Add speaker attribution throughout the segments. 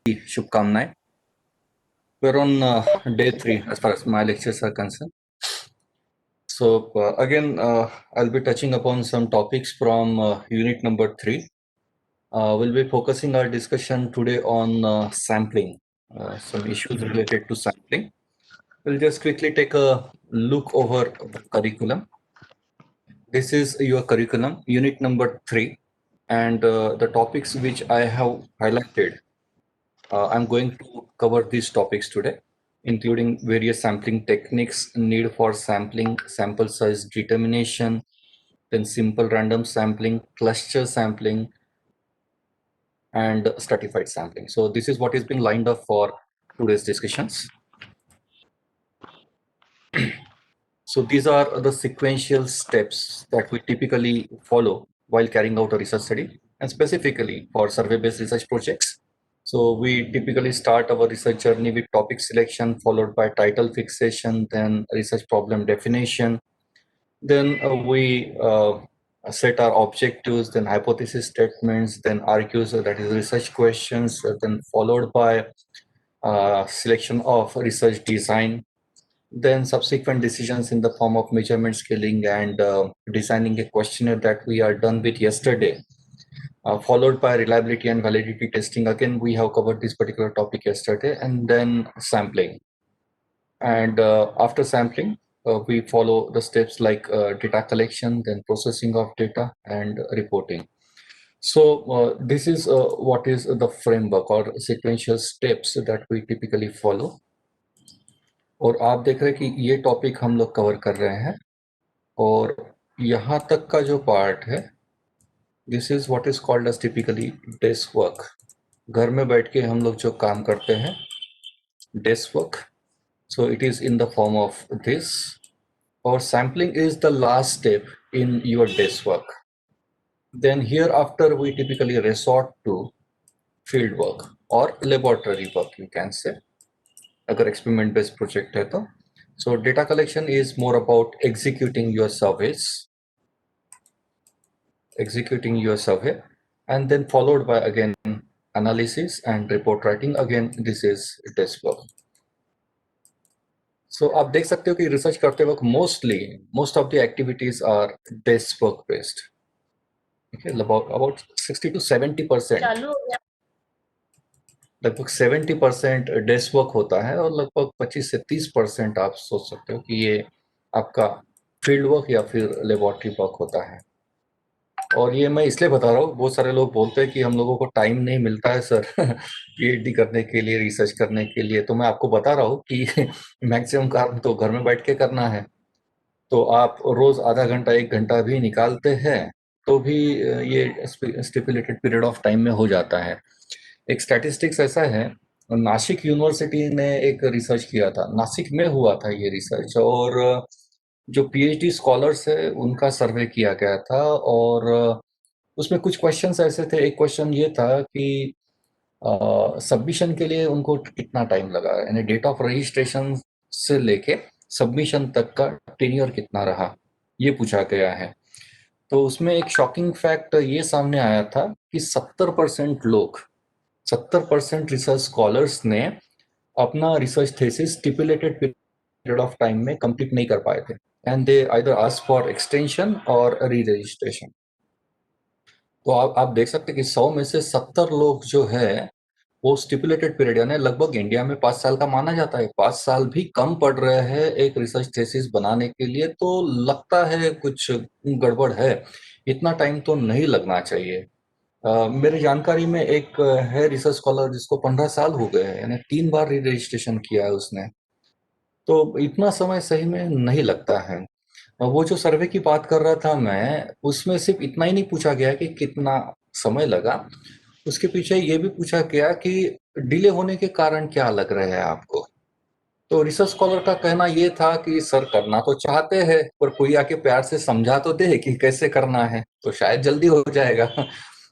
Speaker 1: Shubhkamnaएं. We're on day 3 as far as my lectures are concerned. So again, I'll be touching upon some topics from unit number 3. We'll be focusing our discussion today on sampling, some issues related to sampling. We'll just quickly take a look over the curriculum. This is your curriculum, unit number 3, and the topics which I have highlighted. I'm going to cover these topics today, including various sampling techniques, need for sampling, sample size determination, then simple random sampling, cluster sampling, and stratified sampling. So this is what is being lined up for today's discussions. So these are the sequential steps that we typically follow while carrying out a research study, and specifically for survey-based research projects. So we typically start our research journey with topic selection, followed by title fixation, then research problem definition. Then we set our objectives, then hypothesis statements, then argues, that is research questions, then followed by selection of research design, then subsequent decisions in the form of measurement scaling and designing a questionnaire that we are done with yesterday. Followed by reliability and validity testing. Again, we have covered this particular topic yesterday, and then sampling. And after sampling, we follow the steps like data collection, then processing of data, and reporting. So this is what is the framework or sequential steps that we typically follow. और आप देख रहे हैं कि ये topic हम लोग cover कर रहे हैं, और यहाँ तक का जो पार्ट है, this is what is called as typically desk work. घर में बैठ के हम लोग जो काम करते हैं, desk work. So it is in the form of this, or sampling is the last step in your desk work. Then hereafter we typically resort to field work or laboratory work, you can say, agar experiment based project hai to. So data collection is more about executing your survey, and then followed by again analysis and report writing. Again, this is desk work. So आप देख सकते हो कि research करते वक्त most of the activities are desk work based. Okay, about 60 to 70%, लगभग 70% desk work होता है, और लगभग 25 से 30% आप सोच सकते हो कि ये आपका फील्ड वर्क या फिर लेबोरेटरी वर्क होता है. और ये मैं इसलिए बता रहा हूँ, बहुत सारे लोग बोलते हैं कि हम लोगों को टाइम नहीं मिलता है सर पीएचडी करने के लिए, रिसर्च करने के लिए. तो मैं आपको बता रहा हूँ कि मैक्सिमम काम तो घर में बैठ के करना है. तो आप रोज आधा घंटा 1 घंटा भी निकालते हैं तो भी ये स्टिपुलेटेड पीरियड ऑफ टाइम में हो जाता है. एक स्टैटिस्टिक्स ऐसा है, नासिक यूनिवर्सिटी ने एक रिसर्च किया था, नासिक में हुआ था ये रिसर्च, और जो पीएचडी स्कॉलर्स है उनका सर्वे किया गया था, और उसमें कुछ क्वेश्चंस ऐसे थे. एक क्वेश्चन ये था कि सबमिशन के लिए उनको कितना टाइम लगा, यानी डेट ऑफ रजिस्ट्रेशन से लेके सबमिशन तक का टेन्योर कितना रहा, ये पूछा गया है. तो उसमें एक शॉकिंग फैक्ट ये सामने आया था कि 70% रिसर्च स्कॉलर्स ने अपना research thesis stipulated period of time में कंप्लीट नहीं कर पाए थे, and they either ask for extension और री रजिस्ट्रेशन. तो आप देख सकते हैं कि 100 में से 70 लोग जो है वो स्टिपुलेटेड पीरियड, यानी लगभग इंडिया में 5 साल का माना जाता है, 5 साल भी कम पड़ रहे हैं एक रिसर्च थीसिस बनाने के लिए. तो लगता है कुछ गड़बड़ है, इतना टाइम तो नहीं लगना चाहिए. मेरी जानकारी में एक है रिसर्च स्कॉलर जिसको 15 साल हो गए हैं, यानी 3 बार री रजिस्ट्रेशन किया है उसने. तो इतना समय सही में नहीं लगता है. वो जो सर्वे की बात कर रहा था मैं, उसमें सिर्फ इतना ही नहीं पूछा गया कि कितना समय लगा, उसके पीछे ये भी पूछा गया कि डिले होने के कारण क्या लग रहे हैं आपको. तो रिसर्च स्कॉलर का कहना ये था कि सर करना तो चाहते हैं, पर कोई आके प्यार से समझा तो दे कि कैसे करना है, तो शायद जल्दी हो जाएगा.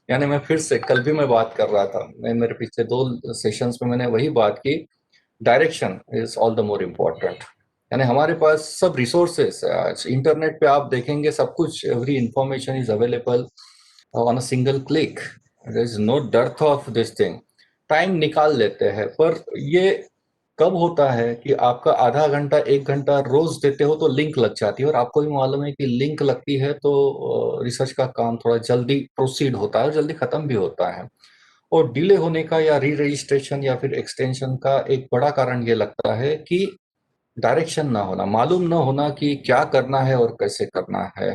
Speaker 1: यानी मैं फिर से कल भी मैं बात कर रहा था, मेरे पिछले 2 सेशंस में मैंने वही बात की, direction is all the more important. यानी हमारे पास सब रिसोर्सेस, आज इंटरनेट पे आप देखेंगे सब कुछ, every information is available on a single click. There is no depth of this thing. Time निकाल लेते हैं, पर ये कब होता है कि आपका आधा घंटा 1 घंटा रोज देते हो तो लिंक लग जाती है, और आपको भी मालूम है कि लिंक लगती है तो रिसर्च का काम थोड़ा जल्दी प्रोसीड होता है और जल्दी खत्म भी होता है। और डिले होने का या री रजिस्ट्रेशन या फिर एक्सटेंशन का एक बड़ा कारण ये लगता है कि डायरेक्शन ना होना, मालूम ना होना कि क्या करना है और कैसे करना है।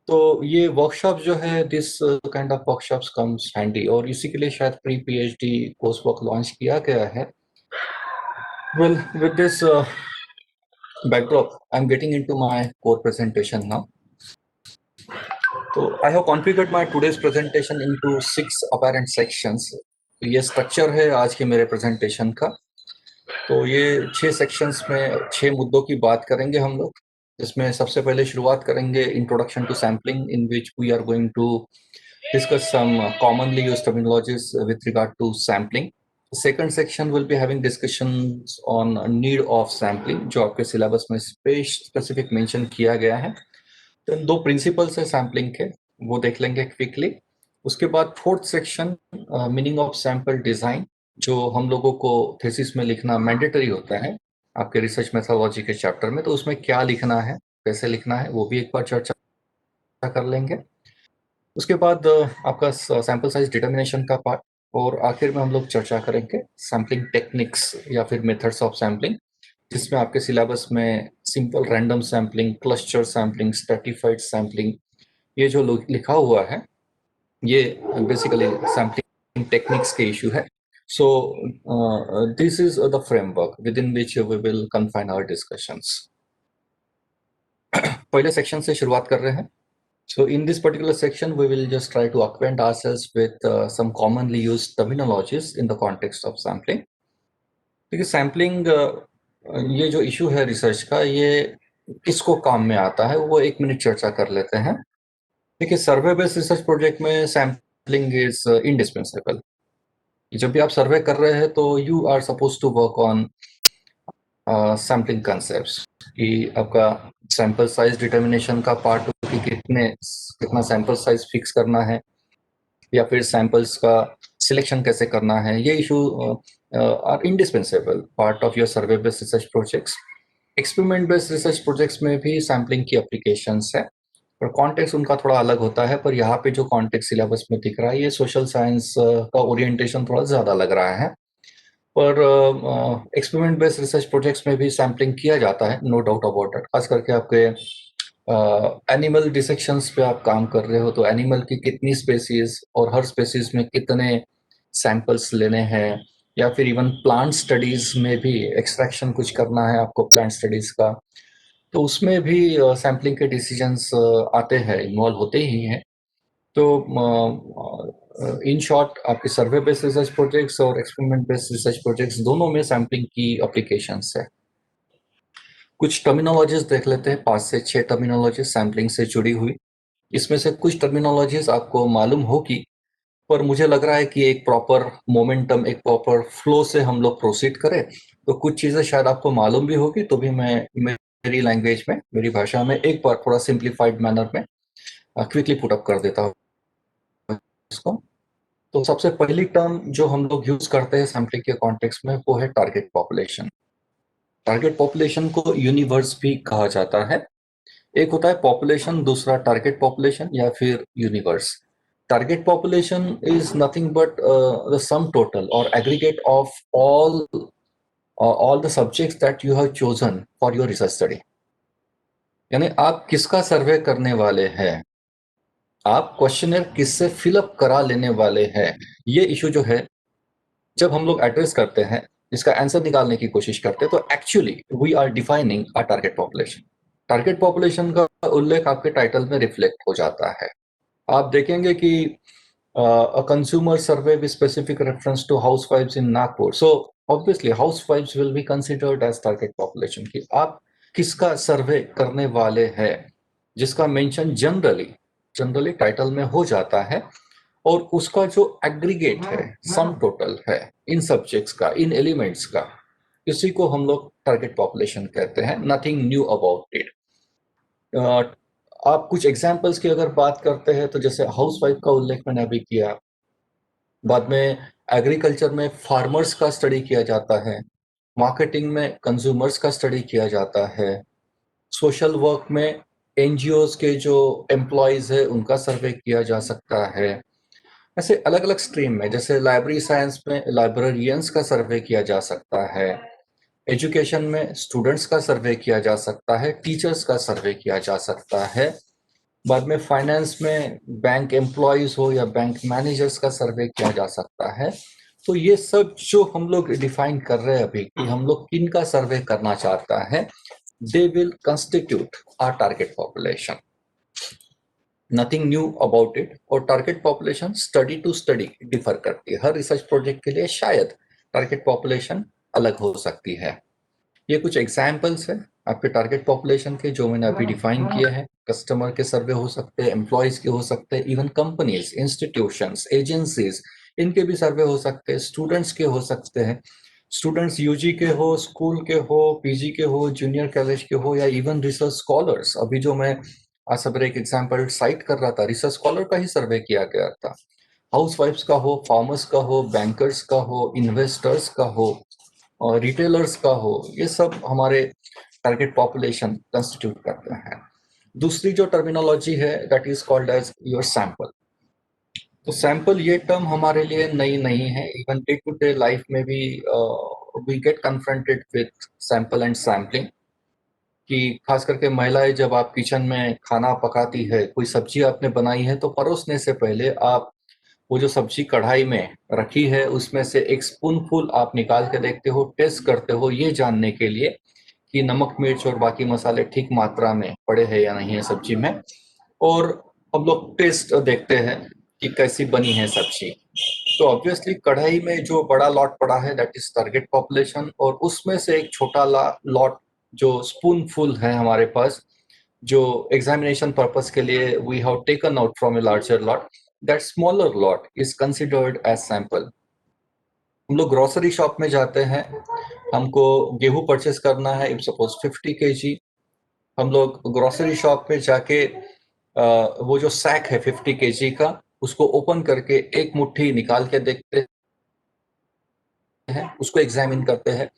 Speaker 1: तो ये वर्कशॉप जो है, this kind of workshops comes handy, और इसी के लिए शायद pre PhD course work launch किया गया है। Well, with this backdrop, I'm getting into my core presentation now. So I have configured my today's presentation into 6 apparent sections. तो ये स्ट्रक्चर है आज के मेरे प्रेजेंटेशन का। तो ये 6 सेक्शंस में 6 मुद्दों की बात करेंगे हम लोग। इसमें सबसे पहले शुरुआत करेंगे introduction to sampling, in which we are going to discuss some commonly used terminologies with regard to sampling. The second section will be having discussions on need of sampling, जो आपके सिलेबस में स्पेसिफिक मेंशन किया गया है। तो 2 principles है sampling के, वो देख लेंगे क्विकली। उसके बाद fourth section meaning of sample design, जो हम लोगों को थीसिस में लिखना मैंडेटरी होता है आपके रिसर्च मेथोडोलॉजी के चैप्टर में, तो उसमें क्या लिखना है, कैसे लिखना है, वो भी एक बार चर्चा कर लेंगे। उसके बाद आपका सैंपल साइज डिटर्मिनेशन का पार्ट, और आखिर में हम लोग चर्चा करेंगे सैम्पलिंग टेक्निक्स या फिर मेथड्स ऑफ सैम्पलिंग, जिसमें आपके सिलेबस में simple random sampling, cluster sampling, stratified sampling, ये जो लिखा हुआ है ये बेसिकली सैम्पलिंग टेक्निक्स के इशू है। So this is the framework within which we will confine our discussions. पहले सेक्शन से शुरुआत कर रहे हैं। So in this particular section, we will just try to acquaint ourselves with some commonly used terminologies in the context of sampling. क्योंकि sampling ये जो issue है रिसर्च का, ये किसको काम में आता है वो 1 मिनट चर्चा कर लेते हैं। देखिए, सर्वे बेस्ड रिसर्च प्रोजेक्ट में सैम्पलिंग इज इंडिस्पेंसेबल। जब भी आप सर्वे कर रहे हैं तो you are suppose to work on sampling concepts, कि आपका सैंपल साइज डिटर्मिनेशन का पार्ट हो कि कितना सैंपल साइज फिक्स करना है, या फिर सैंपल्स का सिलेक्शन कैसे करना है, ये issue are indispensable part of your survey based research projects. Experiment based research projects में भी सैम्पलिंग की एप्लीकेशंस है, पर कॉन्टेक्स्ट उनका थोड़ा अलग होता है। पर यहाँ पे जो कॉन्टेक्स्ट सिलेबस में दिख रहा है, ये सोशल साइंस का ओरिएंटेशन थोड़ा ज़्यादा लग रहा है। पर एक्सपेरिमेंट बेस्ड रिसर्च प्रोजेक्ट्स में भी सैम्पलिंग किया जाता है, नो डाउट अबाउट इट। खास करके आपके एनिमल डिसेक्शंस पे आप काम कर रहे हो, तो एनिमल की कितनी स्पेसीज और हर स्पेसीज में कितने सैंपल्स लेने हैं, या फिर इवन प्लांट स्टडीज में भी एक्सट्रैक्शन कुछ करना है आपको प्लांट स्टडीज का, तो उसमें भी सैम्पलिंग के डिसीजंस आते हैं, इन्वॉल्व होते ही हैं। तो इन शॉर्ट, आपके सर्वे बेस्ड रिसर्च प्रोजेक्ट्स और एक्सपेरिमेंट बेस्ड रिसर्च प्रोजेक्ट्स दोनों में सैम्पलिंग की एप्लीकेशंस है। कुछ टर्मिनोलॉजीज देख लेते हैं, 5 से 6 टर्मिनोलॉजीज सैम्पलिंग से जुड़ी हुई। इसमें से कुछ टर्मिनोलॉजीज आपको मालूम होगी, पर मुझे लग रहा है कि एक प्रॉपर मोमेंटम, एक प्रॉपर फ्लो से हम लोग प्रोसीड करें, तो कुछ चीजें शायद आपको मालूम भी होगी, तो भी मैं मेरी लैंग्वेज में, मेरी भाषा में एक बार थोड़ा सिंप्लीफाइड मैनर में क्विकली पुट अप कर देता हूँ इसको। तो सबसे पहली टर्म जो हम लोग यूज करते हैं सैम्पलिंग के कॉन्टेक्स्ट में, वो है टारगेट पॉपुलेशन। टारगेट पॉपुलेशन को यूनिवर्स भी कहा जाता है। एक होता है पॉपुलेशन, दूसरा टारगेट पॉपुलेशन या फिर universe. Target population is nothing but the sum total और aggregate of all the subjects that you have chosen for your research study. यानी आप किसका सर्वे करने वाले हैं, आप क्वेश्चनर किससे फिलअप करा लेने वाले हैं, ये इशू जो है जब हम लोग एड्रेस करते हैं, इसका आंसर निकालने की कोशिश करते हैं, तो actually we are defining a target population. Target population का उल्लेख आपके टाइटल में रिफ्लेक्ट हो जाता है। आप देखेंगे कि a consumer survey with specific reference to housewives in Nagpur. So obviously housewives will be considered as target population, कि आप किसका सर्वे करने वाले हैं, जिसका मेंशन जनरली टाइटल में हो जाता है, और उसका जो एग्रीगेट है, सम टोटल है इन सब्जेक्ट्स का, इन एलिमेंट्स का, इसी को हम लोग टारगेट पॉपुलेशन कहते हैं। Nothing knew about it. आप कुछ एग्जाम्पल्स की अगर बात करते हैं, तो जैसे हाउसवाइफ का उल्लेख मैंने अभी किया, बाद में एग्रीकल्चर में फार्मर्स का स्टडी किया जाता है, मार्केटिंग में कंज्यूमर्स का स्टडी किया जाता है, सोशल वर्क में एनजीओज के जो एम्प्लॉयज है उनका सर्वे किया जा सकता है। ऐसे अलग अलग स्ट्रीम में, जैसे लाइब्रेरी साइंस में लाइब्रेरियंस का सर्वे किया जा सकता है, एजुकेशन में स्टूडेंट्स का सर्वे किया जा सकता है, टीचर्स का सर्वे किया जा सकता है। बाद में फाइनेंस में बैंक एम्प्लॉयज हो या बैंक मैनेजर्स का सर्वे किया जा सकता है। तो ये सब जो हम लोग डिफाइन कर रहे हैं अभी कि हम लोग किन का सर्वे करना चाहता है, they will constitute our target population. Nothing new about it। और target population study to study differ करती है। हर रिसर्च प्रोजेक्ट के लिए शायद टारगेट पॉपुलेशन अलग हो सकती है। ये कुछ एग्जाम्पल्स है आपके टारगेट पॉपुलेशन के जो मैंने अभी डिफाइन किए हैं। कस्टमर के सर्वे हो सकते हैं, एम्प्लॉयज के हो सकते हैं, इवन कंपनीज, इंस्टीट्यूशंस, एजेंसीज, इनके भी सर्वे हो सकते हैं, स्टूडेंट्स के हो सकते हैं। स्टूडेंट्स यूजी के हो, स्कूल के हो, पीजी के हो, जूनियर कॉलेज के हो, या इवन रिसर्च स्कॉलर्स। अभी जो मैं आज सवेरे एक एग्जाम्पल साइट कर रहा था, रिसर्च स्कॉलर का ही सर्वे किया गया था। हाउसवाइफ्स का हो, फार्मर्स का हो, बैंकर्स का हो, इन्वेस्टर्स का हो और रिटेलर्स का हो, ये सब हमारे टारगेट पॉपुलेशन कंस्टिट्यूट करते हैं। दूसरी जो टर्मिनोलॉजी है that is called as your sample. तो सैंपल ये टर्म हमारे लिए नई नहीं है। Even day to day life में भी we get confronted with sample and sampling. कि खास करके महिलाएं जब आप किचन में खाना पकाती है, कोई सब्जी आपने बनाई है, तो परोसने से पहले आप वो जो सब्जी कढ़ाई में रखी है उसमें से एक स्पूनफुल आप निकाल के देखते हो, टेस्ट करते हो, ये जानने के लिए कि नमक मिर्च और बाकी मसाले ठीक मात्रा में पड़े हैं या नहीं है सब्जी में। और हम लोग टेस्ट देखते हैं कि कैसी बनी है सब्जी। तो ऑब्वियसली कढ़ाई में जो बड़ा लॉट पड़ा है दैट इज टारगेट पॉपुलेशन, और उसमें से एक छोटा लॉट जो स्पूनफुल है हमारे पास, जो एग्जामिनेशन पर्पस के लिए we have taken out from a larger lot, that smaller lot is considered as sample. हम लोग ग्रोसरी शॉप में जाते हैं, हमको गेहूं परचेस करना है, इफ सपोज 50 kg। हम लोग ग्रोसरी शॉप पे जाके वो जो सैक है 50 kg का, उसको ओपन करके एक मुट्ठी निकाल के देखते हैं, उसको एग्जामिन करते हैं।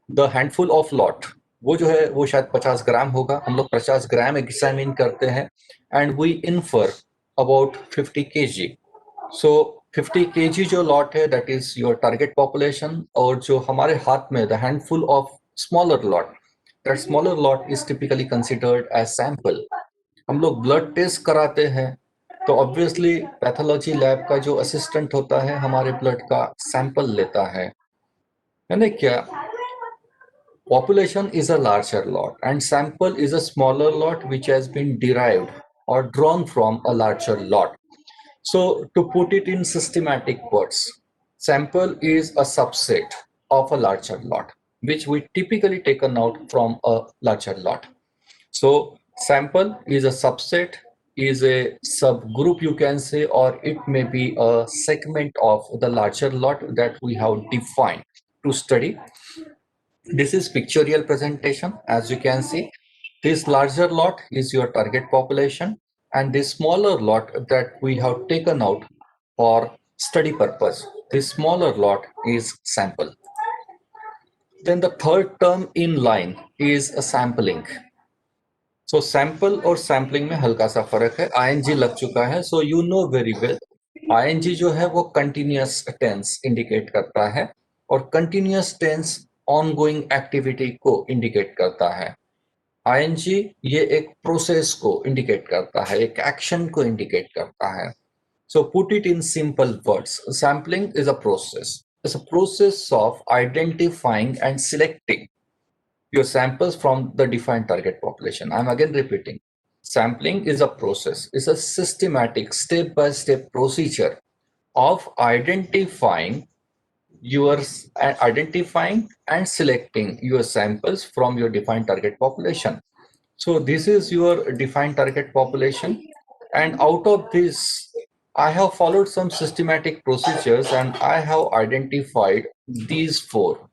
Speaker 1: द हैंडफुल ऑफ लॉट, वो जो है वो शायद 50 ग्राम होगा, हम लोग 50 ग्राम एग्जामिन करते हैं and we infer about 50 kg। So 50 kg जो लॉट है that is your target population. और जो हमारे हाथ में the handful of smaller lot, that smaller lot is typically considered as sample. हम लोग ब्लड टेस्ट कराते हैं, तो ऑब्वियसली पैथोलॉजी लैब का जो असिस्टेंट होता है हमारे ब्लड का सैंपल लेता है। यानी क्या, population is a larger lot and sample is a smaller lot which has been derived or drawn from a larger lot. So to put it in systematic words, sample is a subset of a larger lot which we typically taken out from a larger lot. So sample is a subset, is a subgroup you can say, or it may be a segment of the larger lot that we have defined to study. This is pictorial presentation. As you can see, this larger lot is your target population, and this smaller lot that we have taken out for study purpose, this smaller lot is sample. Then the third term in line is a sampling. So sample और sampling में हल्का सा फर्क है, ing लग चुका है, so you know very well ing जो है वो continuous tense indicate करता है, और continuous tense ongoing activity को indicate करता है। ing ये एक प्रोसेस को इंडिकेट करता है, एक एक्शन को इंडिकेट करता है। So put it in simple words, sampling is a process. It's a process of identifying and selecting your samples from the defined target population. I'm again repeating. Sampling is a process, it's a systematic step-by-step procedure of identifying and selecting your samples from your defined target population. So this is your defined target population, and out of this I have followed some systematic procedures and I have identified these four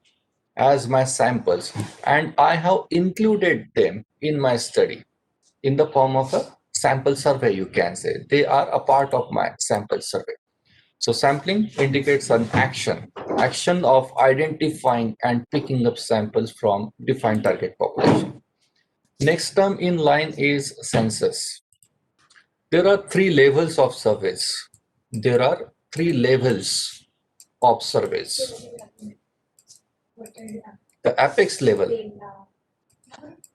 Speaker 1: as my samples, and I have included them in my study in the form of a sample survey. You can say they are a part of my sample survey. So sampling indicates an action of identifying and picking up samples from defined target population. Next term in line is census. There are three levels of surveys. There are three levels of surveys. The apex level.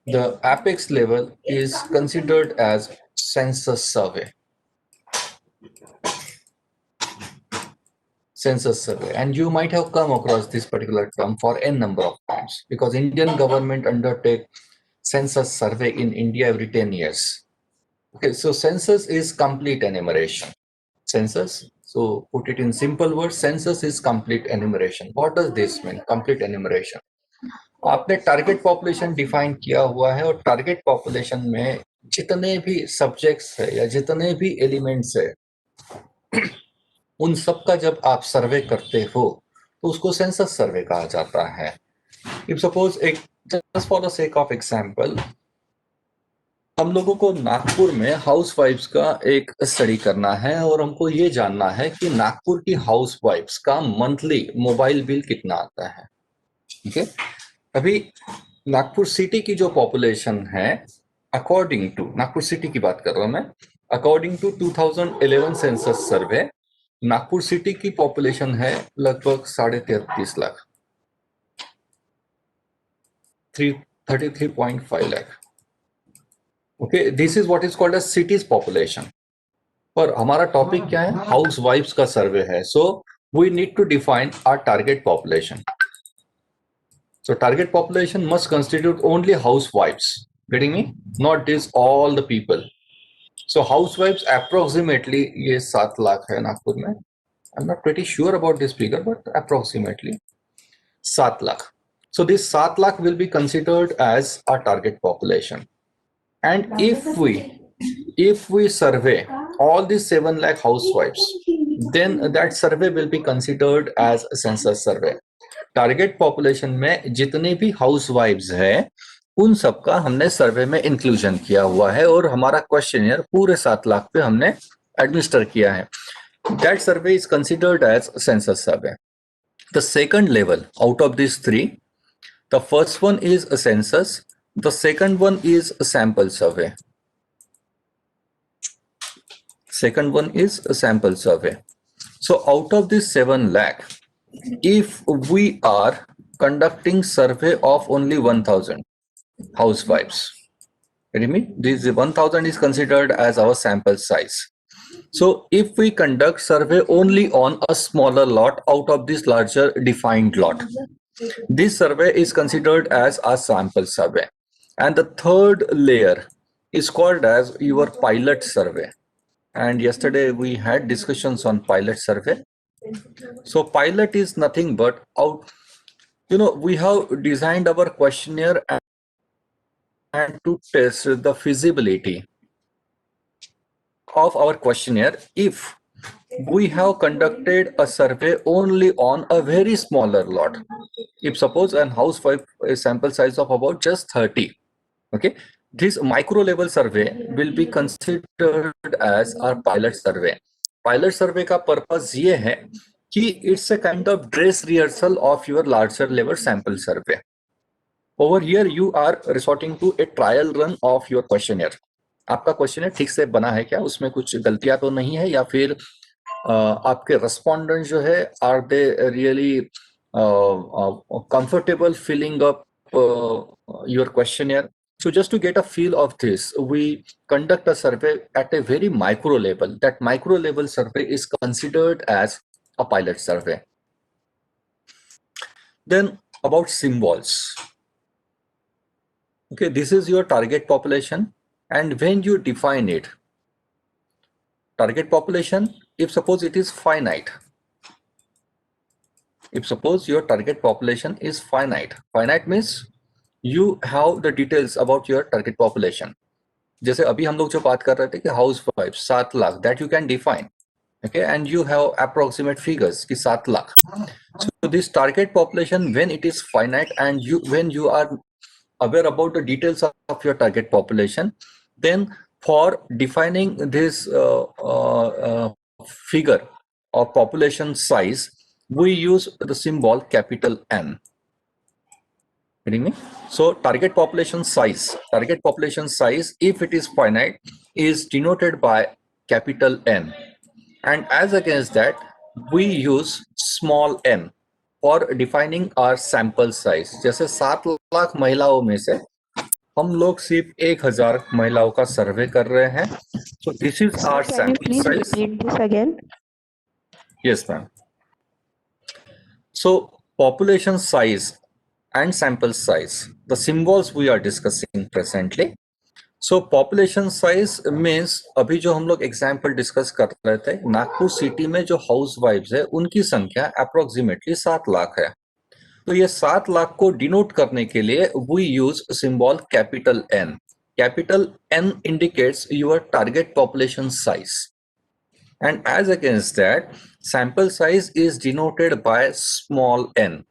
Speaker 1: The apex level is considered as census survey. Census survey, and you might have come across this particular term for n number of times because Indian government undertake census survey in India every 10 years. Okay, so census is complete enumeration. Census, so put it in simple words, census is complete enumeration. What does this mean? Complete enumeration. आपने target population define किया हुआ है और target population में जितने भी subjects है या जितने भी एलिमेंट्स है उन सब का जब आप सर्वे करते हो तो उसको सेंसस सर्वे कहा जाता है. इफ सपोज एक just for the sake of example हम लोगों को नागपुर में हाउस वाइफ्स का एक स्टडी करना है और हमको ये जानना है कि नागपुर की हाउस वाइफ्स का मंथली मोबाइल बिल कितना आता है. ठीक है, अभी नागपुर सिटी की जो पॉपुलेशन है अकॉर्डिंग टू नागपुर सिटी की बात कर रहा हूं मैं, according to 2011 census survey Nagpur city की पॉपुलेशन है लगभग 33.5 lakh, 33.5 lakh. Okay, this is what is called as city's population. पर हमारा टॉपिक क्या है? हाउस वाइफ्स का सर्वे है. So we need to define our target population. So target population must constitute only housewives. Getting me? Not this all the people. So housewives approximately ये 7 लाख है नागपुर में. I'm not pretty sure about this figure, but approximately 7 lakh. So this 7 lakh will be considered as a target population. And if we survey all these 7 lakh housewives, then that survey will be considered as a census survey. Target population में जितने भी house wives है उन सबका हमने सर्वे में inclusion किया हुआ है और हमारा क्वेश्चनियर पूरे 7 लाख पे हमने एडमिनिस्टर किया है. That survey is considered as census survey. The second level out of this three, the first one is a census, the second one is a sample survey. Second one is a sample survey. So out of this 7 lakh, if we are conducting survey of only 1000 housewives, this 1000 is considered as our sample size. So if we conduct survey only on a smaller lot out of this larger defined lot, this survey is considered as a sample survey. And the third layer is called as your pilot survey. And yesterday we had discussions on pilot survey. So pilot is nothing but we have designed our questionnaire and to test the feasibility of our questionnaire if we have conducted a survey only on a very smaller lot. If suppose an housewife a sample size of about just 30, okay, this micro level survey will be considered as our pilot survey. Pilot survey का purpose ये है कि it's a kind of dress rehearsal of your larger level sample survey. Over here you are resorting to a trial run of your questionnaire. आपका questionnaire ठीक से बना है क्या, उसमें कुछ गलतियां तो नहीं है, या फिर आपके रेस्पोंडेंट जो है are they really comfortable filling up your questionnaire. So just to get a feel of this, we conduct a survey at a very micro level. That micro level survey is considered as a pilot survey. Then about symbols. Okay, this is your target population, and when you define it, target population, if suppose it is finite, if suppose your target population is finite means you have the details about your target population. जैसे अभी हम लोग जो बात कर रहे थे कि house wife 7 lakh, that you can define, okay, and you have approximate figures कि 7 lakh. So this target population, when it is finite and when you are aware about the details of your target population, then for defining this figure, or population size, we use the symbol capital N. Getting me? So target population size, if it is finite, is denoted by capital N. And as against that, we use small n for defining our sample size. जैसे 7 लाख महिलाओं में से हम लोग सिर्फ 1000 महिलाओं का सर्वे कर रहे हैं. So this is
Speaker 2: Sir,
Speaker 1: our
Speaker 2: can you
Speaker 1: sample
Speaker 2: please
Speaker 1: size.
Speaker 2: repeat this again?
Speaker 1: Yes, ma'am. So population size and sample size, the symbols we are discussing presently. So population size means, अभी जो हम लोग example discuss कर रहे थे, Nagpur city में जो house wives है उनकी संख्या अप्रोक्सीमेटली 7 लाख है. तो ये 7 लाख को डिनोट करने के लिए we use symbol capital N. Capital N indicates your target population size, and as against that, sample size is denoted by small n.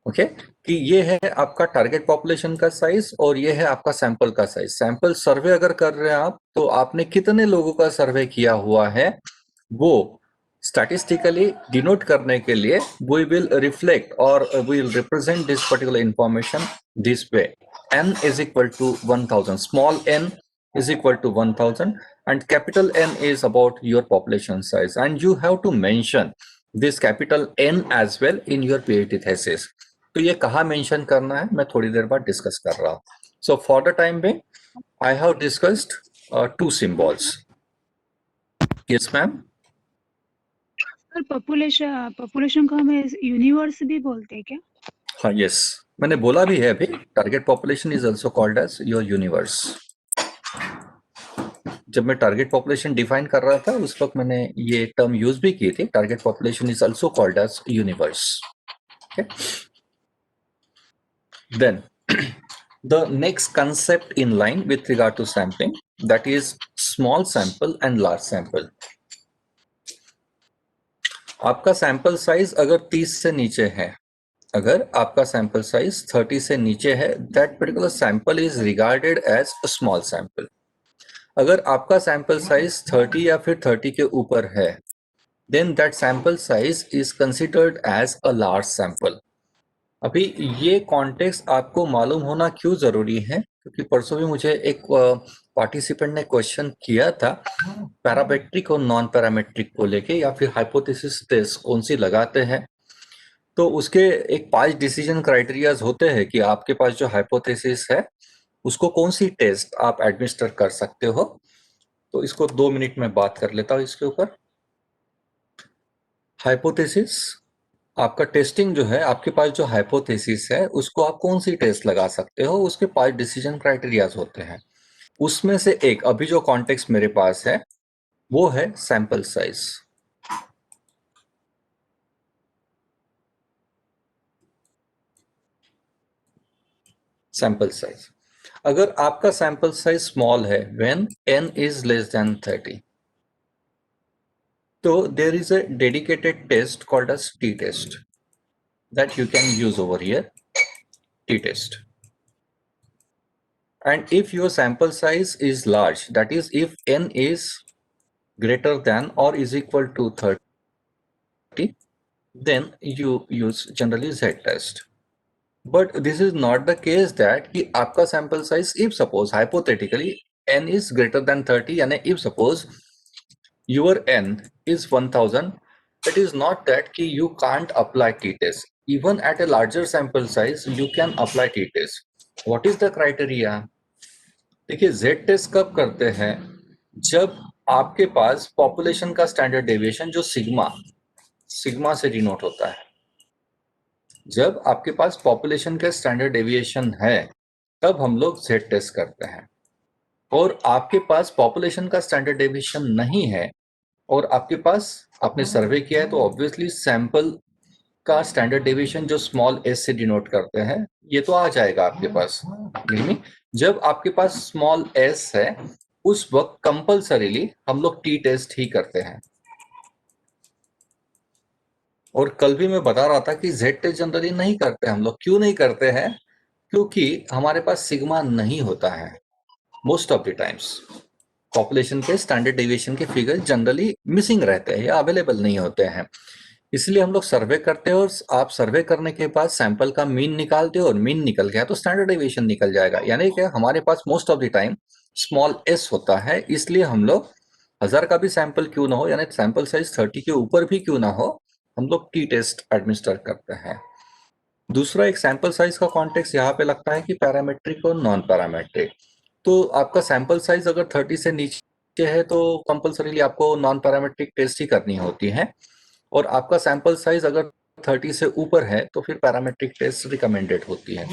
Speaker 1: Okay कि ये है आपका टारगेट पॉपुलेशन का साइज और ये है आपका सैंपल का साइज. सैंपल सर्वे अगर कर रहे हैं आप, तो आपने कितने लोगों का सर्वे किया हुआ है वो स्टैटिस्टिकली डिनोट करने के लिए वी विल रिफ्लेक्ट और we will represent this particular information this way. n is equal to 1000, small n is equal to 1000, and capital N is about your population size, and you have to mention this capital N as well in your PhD thesis. तो ये कहाँ mention करना है मैं थोड़ी देर बाद discuss कर रहा हूँ. So for the time being I have discussed 2 symbols. Yes ma'am.
Speaker 3: Sir population को हमें यूनिवर्स भी बोलते हैं क्या?
Speaker 1: हाँ यस, मैंने बोला भी है अभी, target population is also called as your universe. जब मैं टारगेट पॉपुलेशन डिफाइन कर रहा था उस वक्त मैंने ये टर्म यूज भी की थी. Target population is also called as universe. Then the next concept in line with regard to sampling, that is small sample and large sample. आपका सैंपल साइज अगर 30 से नीचे है, अगर आपका सैंपल साइज 30 से नीचे है, that particular sample is regarded as a small sample. अगर आपका सैंपल साइज 30 या फिर 30 के ऊपर है, then that sample size is considered as a large sample. अभी ये कॉन्टेक्स्ट आपको मालूम होना क्यों जरूरी है, क्योंकि परसों भी मुझे एक पार्टिसिपेंट ने क्वेश्चन किया था पैरामेट्रिक और नॉन पैरामेट्रिक को लेके, या फिर हाइपोथेसिस टेस्ट कौन सी लगाते हैं. तो उसके एक 5 डिसीजन क्राइटेरियाज होते हैं कि आपके पास जो हाइपोथेसिस है उसको कौन सी टेस्ट आप एडमिनिस्टर कर सकते हो. तो इसको 2 मिनट में बात कर लेता हूँ इसके ऊपर. हाइपोथेसिस, आपका टेस्टिंग जो है, आपके पास जो हाइपोथेसिस है उसको आप कौन सी टेस्ट लगा सकते हो, उसके 5 डिसीजन क्राइटेरियाज होते हैं. उसमें से एक अभी जो कॉन्टेक्स्ट मेरे पास है वो है सैंपल साइज. सैंपल साइज, अगर आपका सैंपल साइज स्मॉल है when n is less than 30, तो there is a dedicated test called as T test that you can use over here, t-test. And if your sample size is large, that is if n is greater than or is equal to 30, then you use generally z-test. But this is not the case that कि आपका sample size, if suppose hypothetically n is greater than 30, यानी if suppose your n is 1000, it is not that कि you can't apply t-test. Even at a larger sample size, you can apply t-test. What is the criteria? देखिए z-test कब करते हैं, जब आपके पास population का standard deviation जो sigma से डिनोट होता है, जब आपके पास पॉपुलेशन का स्टैंडर्ड डेविएशन है तब हम लोग z-test करते हैं. और आपके पास पॉपुलेशन का स्टैंडर्ड डेविएशन नहीं है और आपके पास आपने सर्वे किया है, तो ऑब्वियसली सैंपल का स्टैंडर्ड डेविएशन जो स्मॉल एस से डिनोट करते हैं ये तो आ जाएगा आपके पास. जब आपके पास स्मॉल एस है उस वक्त कंपल्सरीली हम लोग टी टेस्ट ही करते हैं. और कल भी मैं बता रहा था कि जेड टेस्ट जनरली नहीं करते हम लोग. क्यों नहीं करते हैं? क्योंकि हमारे पास सिग्मा नहीं होता है most of the times. Population के स्टैंडर्ड डेविएशन के फिगर जनरली मिसिंग रहते हैं या अवेलेबल नहीं होते हैं। इसलिए हम लोग सर्वे करते हैं और आप सर्वे करने के बाद सैंपल का मीन निकालते हो और मीन निकल गया तो स्टैंडर्ड डेविएशन निकल जाएगा। यानी कि हमारे पास most of the time small s होता है, इसलिए हम लोग 1000 का भी सैंपल क्यों ना हो, यानी सैंपल साइज 30 के ऊपर भी क्यों ना हो, हम लोग टी टेस्ट एडमिनिस्टर करते हैं। दूसरा एक सैंपल साइज का कॉन्टेक्स्ट यहाँ पे लगता है कि पैरामेट्रिक और नॉन पैरामेट्रिक। तो आपका सैंपल साइज अगर 30 से नीचे है तो कंपलसरीली आपको नॉन पैरामेट्रिक टेस्ट ही करनी होती है, और आपका सैंपल साइज अगर 30 से ऊपर है तो फिर पैरामेट्रिक टेस्ट रिकमेंडेड होती है।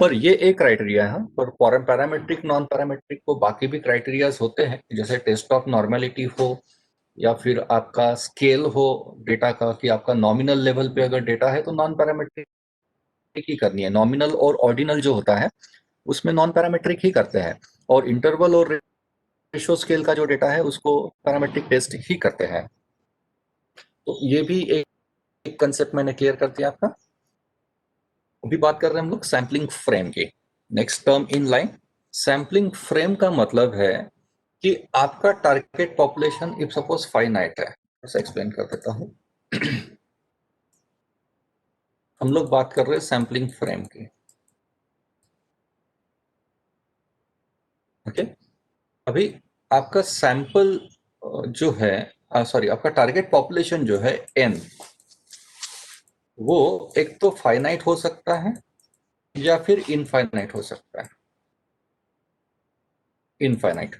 Speaker 1: पर ये एक क्राइटेरिया है, पर पैरामेट्रिक नॉन पैरामेट्रिक को बाकी भी क्राइटेरियाज होते हैं, जैसे टेस्ट ऑफ नॉर्मेलिटी हो या फिर आपका स्केल हो डेटा का, कि आपका नॉमिनल लेवल पे अगर डेटा है तो नॉन पैरामेट्रिक ही करनी है। नॉमिनल और ऑर्डिनल जो होता है उसमें नॉन पैरामेट्रिक ही करते हैं, और इंटरवल और रेशो स्केल का जो डेटा है उसको पैरामेट्रिक टेस्ट ही करते हैं। तो ये भी एक कंसेप्ट मैंने क्लियर कर दिया आपका। अभी बात कर रहे हैं हम लोग सैम्पलिंग फ्रेम की। Next term in line, sampling frame का मतलब है कि आपका target population if suppose finite है, ऐसा एक्सप्लेन कर देता हूं। हम लोग बात कर रहे हैं सैम्पलिंग फ्रेम की, ओके। अभी आपका सैंपल जो है, सॉरी, आपका टारगेट पॉपुलेशन जो है n, वो एक तो फाइनाइट हो सकता है या फिर इनफाइनाइट हो सकता है। इनफाइनाइट,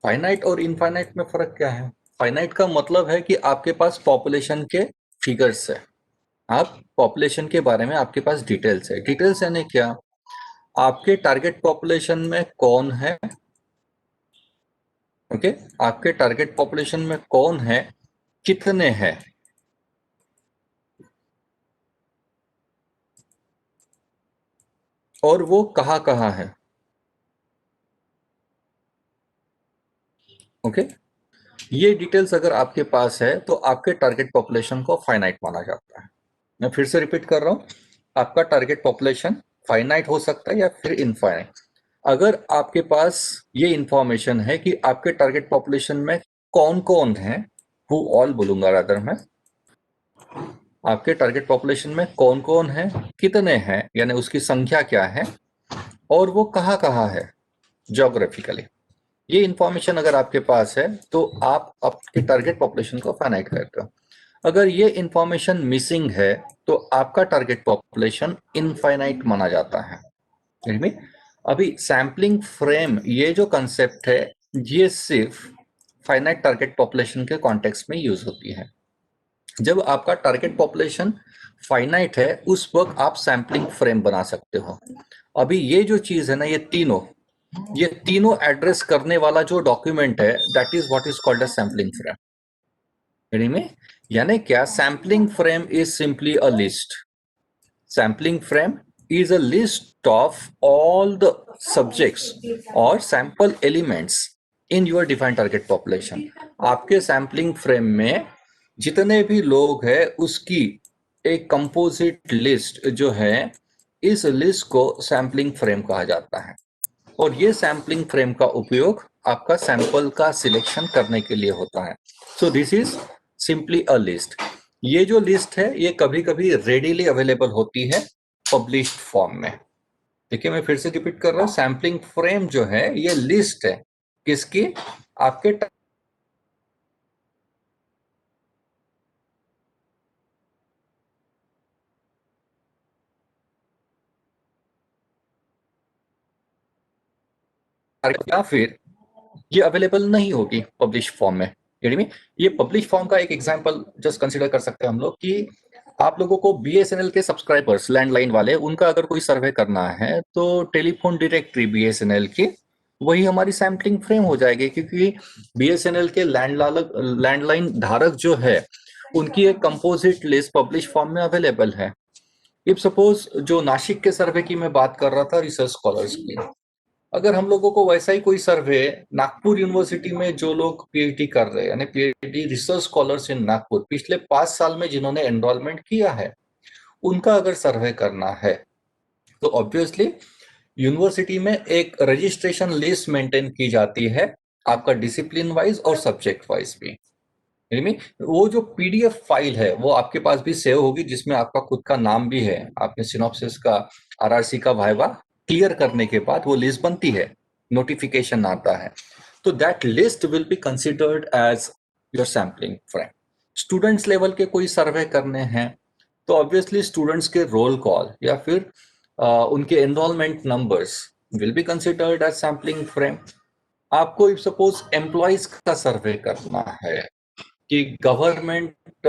Speaker 1: फाइनाइट और इनफाइनाइट में फर्क क्या है? फाइनाइट का मतलब है कि आपके पास पॉपुलेशन के फिगर्स है, आप पॉपुलेशन के बारे में आपके पास डिटेल्स है। डिटेल्स यानी क्या? आपके टारगेट पॉपुलेशन में कौन है, ओके, आपके टारगेट पॉपुलेशन में कौन है, कितने हैं, और वो कहाँ कहाँ है, ओके। ये डिटेल्स अगर आपके पास है तो आपके टारगेट पॉपुलेशन को फाइनाइट माना जाता है। मैं फिर से रिपीट कर रहा हूं, आपका टारगेट पॉपुलेशन फाइनाइट हो सकता है या फिर इनफाइनाइट। अगर आपके पास ये इंफॉर्मेशन है कि आपके टारगेट पॉपुलेशन में कौन कौन है, हु ऑल बोलूंगा रादर मैं, आपके टारगेट पॉपुलेशन में कौन कौन है, कितने हैं यानी उसकी संख्या क्या है, और वो कहाँ कहाँ है ज्योग्राफिकली, ये इंफॉर्मेशन अगर आपके पास है तो आप आपके टारगेट पॉपुलेशन को फाइनाइट करते हो। अगर ये इंफॉर्मेशन मिसिंग है तो आपका टारगेट पॉपुलेशन इनफाइनाइट माना जाता है। में अभी सैम्पलिंग फ्रेम ये जो कंसेप्ट है ये सिर्फ फाइनाइट टारगेट पॉपुलेशन के कॉन्टेक्स्ट में यूज होती है। जब आपका टारगेट पॉपुलेशन फाइनाइट है उस वक्त आप सैम्पलिंग फ्रेम बना सकते हो। अभी ये जो चीज है ना, ये तीनों एड्रेस करने वाला जो डॉक्यूमेंट है that is what is called a sampling frame. में यानी क्या? Sampling frame is simply a list. Sampling frame is a list of all the subjects or sample elements in your defined target population। आपके sampling frame में जितने भी लोग हैं उसकी एक कंपोजिट लिस्ट जो है, इस लिस्ट को सैम्पलिंग फ्रेम कहा जाता है। और ये सैम्पलिंग फ्रेम का उपयोग आपका सैंपल का सिलेक्शन करने के लिए होता है। So this is simply a list. ये जो लिस्ट है ये कभी कभी रेडीली अवेलेबल होती है पब्लिश्ड फॉर्म में। देखिए मैं फिर से रिपीट कर रहा हूं, सैम्पलिंग फ्रेम जो है ये लिस्ट है किसकी? आपके या फिर ये अवेलेबल नहीं होगी पब्लिश फॉर्म में। यानी में ये पब्लिश फॉर्म का एक एग्जांपल जस्ट कंसीडर कर सकते हैं हम लोग कि आप लोगों को बीएसएनएल के सब्सक्राइबर्स लैंडलाइन वाले, उनका अगर कोई सर्वे करना है तो टेलीफोन डायरेक्टरी बीएसएनएल की वही हमारी सैम्पलिंग फ्रेम हो जाएगी, क्योंकि बीएसएनएल के लैंडलाइन धारक जो है उनकी एक कंपोजिट लिस्ट पब्लिश फॉर्म में अवेलेबल है। इफ सपोज जो नासिक के सर्वे की मैं बात कर रहा था रिसर्च स्कॉलर्स की, अगर हम लोगों को वैसा ही कोई सर्वे नागपुर यूनिवर्सिटी में जो लोग पीएचडी कर रहे हैं यानी पीएचडी रिसर्च स्कॉलर्स इन नागपुर पिछले 5 साल में जिन्होंने एनरोलमेंट किया है, उनका अगर सर्वे करना है तो ऑब्वियसली यूनिवर्सिटी में एक रजिस्ट्रेशन लिस्ट मेंटेन की जाती है आपका डिसिप्लिन वाइज और सब्जेक्ट वाइज भी। यानी वो जो पीडीएफ फाइल है वो आपके पास भी सेव होगी, जिसमें आपका खुद का नाम भी है। आपने सिनॉप्सिस का, आरआरसी का वाइवा क्लियर करने के बाद वो लिस्ट बनती है, नोटिफिकेशन आता है, तो that list will be considered as your sampling frame. Students level के कोई सर्वे करने हैं तो ऑब्वियसली स्टूडेंट्स के रोल कॉल या फिर उनके enrollment numbers will be considered as sampling frame. आपको इफ सपोज एम्प्लॉयज का सर्वे करना है कि गवर्नमेंट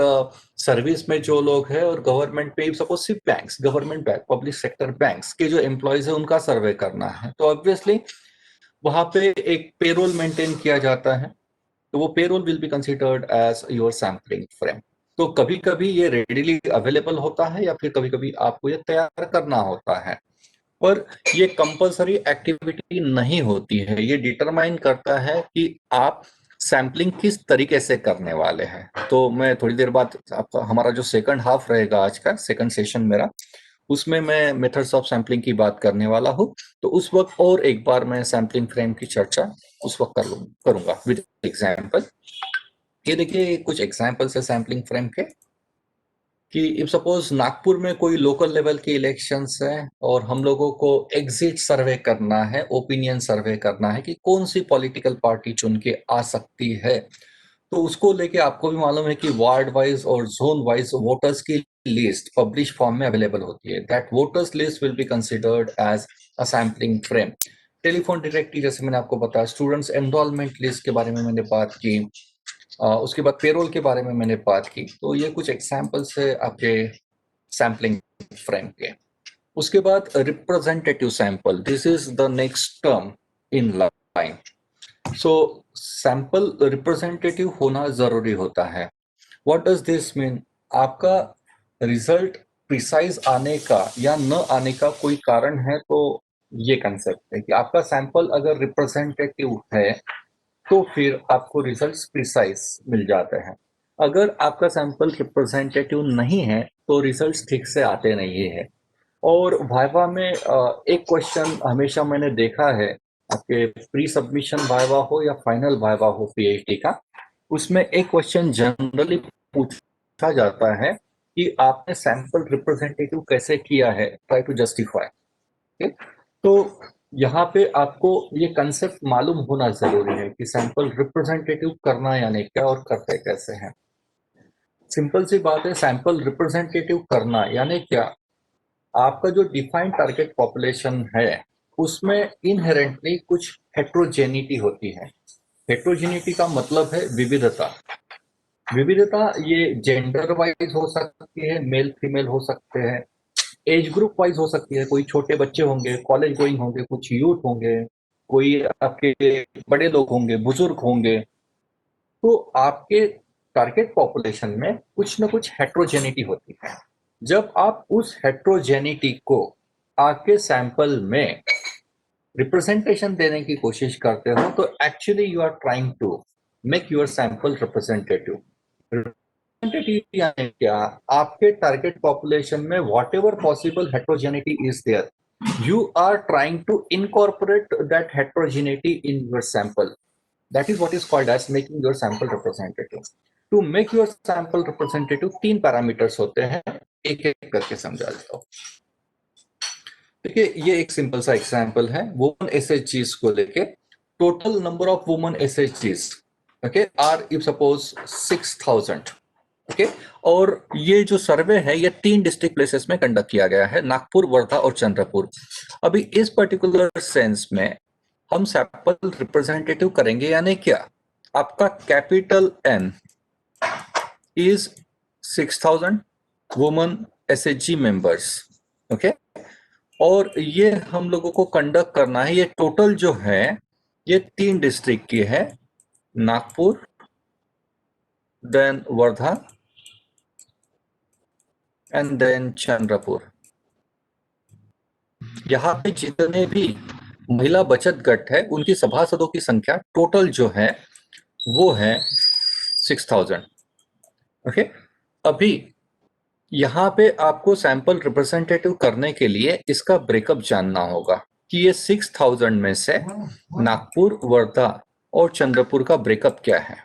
Speaker 1: सर्विस में जो लोग हैं और गवर्नमेंट में सपोज सिर्फ banks, government bank, public sector banks के जो एम्प्लॉयज है उनका सर्वे करना है, तो ऑब्वियसली वहां पे एक पेरोल मेंटेन किया जाता है, तो वो payroll will be considered as your sampling frame. तो कभी कभी ये रेडिली अवेलेबल होता है या फिर कभी कभी आपको ये तैयार करना होता है, पर ये कंपलसरी एक्टिविटी नहीं होती है। ये डिटरमाइन करता है कि आप सैम्पलिंग किस तरीके से करने वाले हैं। तो मैं थोड़ी देर बाद आपका हमारा जो सेकंड हाफ रहेगा आज का, सेकंड सेशन मेरा, उसमें मैं मेथड्स ऑफ सैम्पलिंग की बात करने वाला हूँ। तो उस वक्त और एक बार मैं सैम्पलिंग फ्रेम की चर्चा उस वक्त करूंगा विद एग्जाम्पल। ये देखिए कुछ एग्जाम्पल्स है सैम्पलिंग फ्रेम के, कि इफ सपोज नागपुर में कोई लोकल लेवल के इलेक्शंस है और हम लोगों को एग्जिट सर्वे करना है, ओपिनियन सर्वे करना है कि कौन सी पॉलिटिकल पार्टी चुन के आ सकती है, तो उसको लेके आपको भी मालूम है कि वार्ड वाइज और जोन वाइज वोटर्स की लिस्ट पब्लिश फॉर्म में अवेलेबल होती है। That voters list will be considered as a sampling frame. Telephone directory जैसे मैंने आपको बताया, स्टूडेंट्स एनरोलमेंट लिस्ट के बारे में मैंने बात की, उसके बाद पेरोल के बारे में मैंने बात की। तो ये कुछ एग्जाम्पल्स है आपके सैम्पलिंग फ्रेम के। उसके बाद representative sample, this is the next term in line. So sample representative होना जरूरी होता है। What does this mean? आपका रिजल्ट प्रिसाइज आने का या न आने का कोई कारण है, तो ये कंसेप्ट है कि आपका सैंपल अगर रिप्रेजेंटेटिव है तो फिर आपको रिजल्ट्स प्रिसाइज मिल जाते हैं। अगर आपका सैंपल रिप्रेजेंटेटिव नहीं है तो रिजल्ट्स ठीक से आते नहीं है। और वाइवा में एक क्वेश्चन हमेशा मैंने देखा है, आपके प्री सबमिशन वाइवा हो या फाइनल वाइवा हो पीएचडी का, उसमें एक क्वेश्चन जनरली पूछा जाता है कि आपने सैंपल रिप्रेजेंटेटिव कैसे किया है, ट्राई टू जस्टिफाई। तो यहाँ पे आपको ये कंसेप्ट मालूम होना जरूरी है कि सैंपल रिप्रेजेंटेटिव करना यानी क्या और करते कैसे हैं। सिंपल सी बात है, सैंपल रिप्रेजेंटेटिव करना यानी क्या? आपका जो डिफाइंड टारगेट पॉपुलेशन है उसमें इनहेरेंटली कुछ हेट्रोजेनिटी होती है। हेट्रोजेनिटी का मतलब है विविधता। विविधता ये जेंडर वाइज हो सकती है, मेल फीमेल हो सकते हैं, एज ग्रुप वाइज हो सकती है, कोई छोटे बच्चे होंगे, कॉलेज गोइंग होंगे, कुछ यूथ होंगे, कोई आपके बड़े लोग होंगे, बुजुर्ग होंगे। तो आपके टारगेट पॉपुलेशन में कुछ ना कुछ हेट्रोजेनिटी होती है। जब आप उस हेट्रोजेनिटी को आपके सैंपल में रिप्रेजेंटेशन देने की कोशिश करते हो तो actually you are trying to make your sample representative. Representative यानी क्या? आपके टारगेट पॉपुलेशन में whatever possible heterogeneity is there, you are trying to incorporate that heterogeneity in your sample. That is what is called as making your sample representative. To make your sample representative, 3 parameters होते हैं, एक एक करके समझा देता हूँ। देखिए ये एक सिंपल सा एग्जांपल है वुमन एसएचजीज को लेके। टोटल नंबर ऑफ वुमन एसएचजीज okay or if suppose 6000 okay और ये जो सर्वे है ये 3 डिस्ट्रिक्ट प्लेसेस में कंडक्ट किया गया है, नागपुर, वर्धा और चंद्रपुर। अभी इस पर्टिकुलर सेंस में हम सैंपल रिप्रेजेंटेटिव करेंगे यानी क्या? आपका capital N is 6000 woman SHG members okay और ये हम लोगों को कंडक्ट करना है। ये टोटल जो है ये 3 डिस्ट्रिक्ट की है, Nagpur, then Wardha and then Chandrapur. यहाँ पे जितने भी महिला बचत गट है उनकी सभासदों की संख्या टोटल जो है वो है 6000 ओके। अभी यहाँ पे आपको सैंपल रिप्रेजेंटेटिव करने के लिए इसका ब्रेकअप जानना होगा कि ये 6000 में से नागपुर, वर्धा और चंद्रपुर का ब्रेकअप क्या है।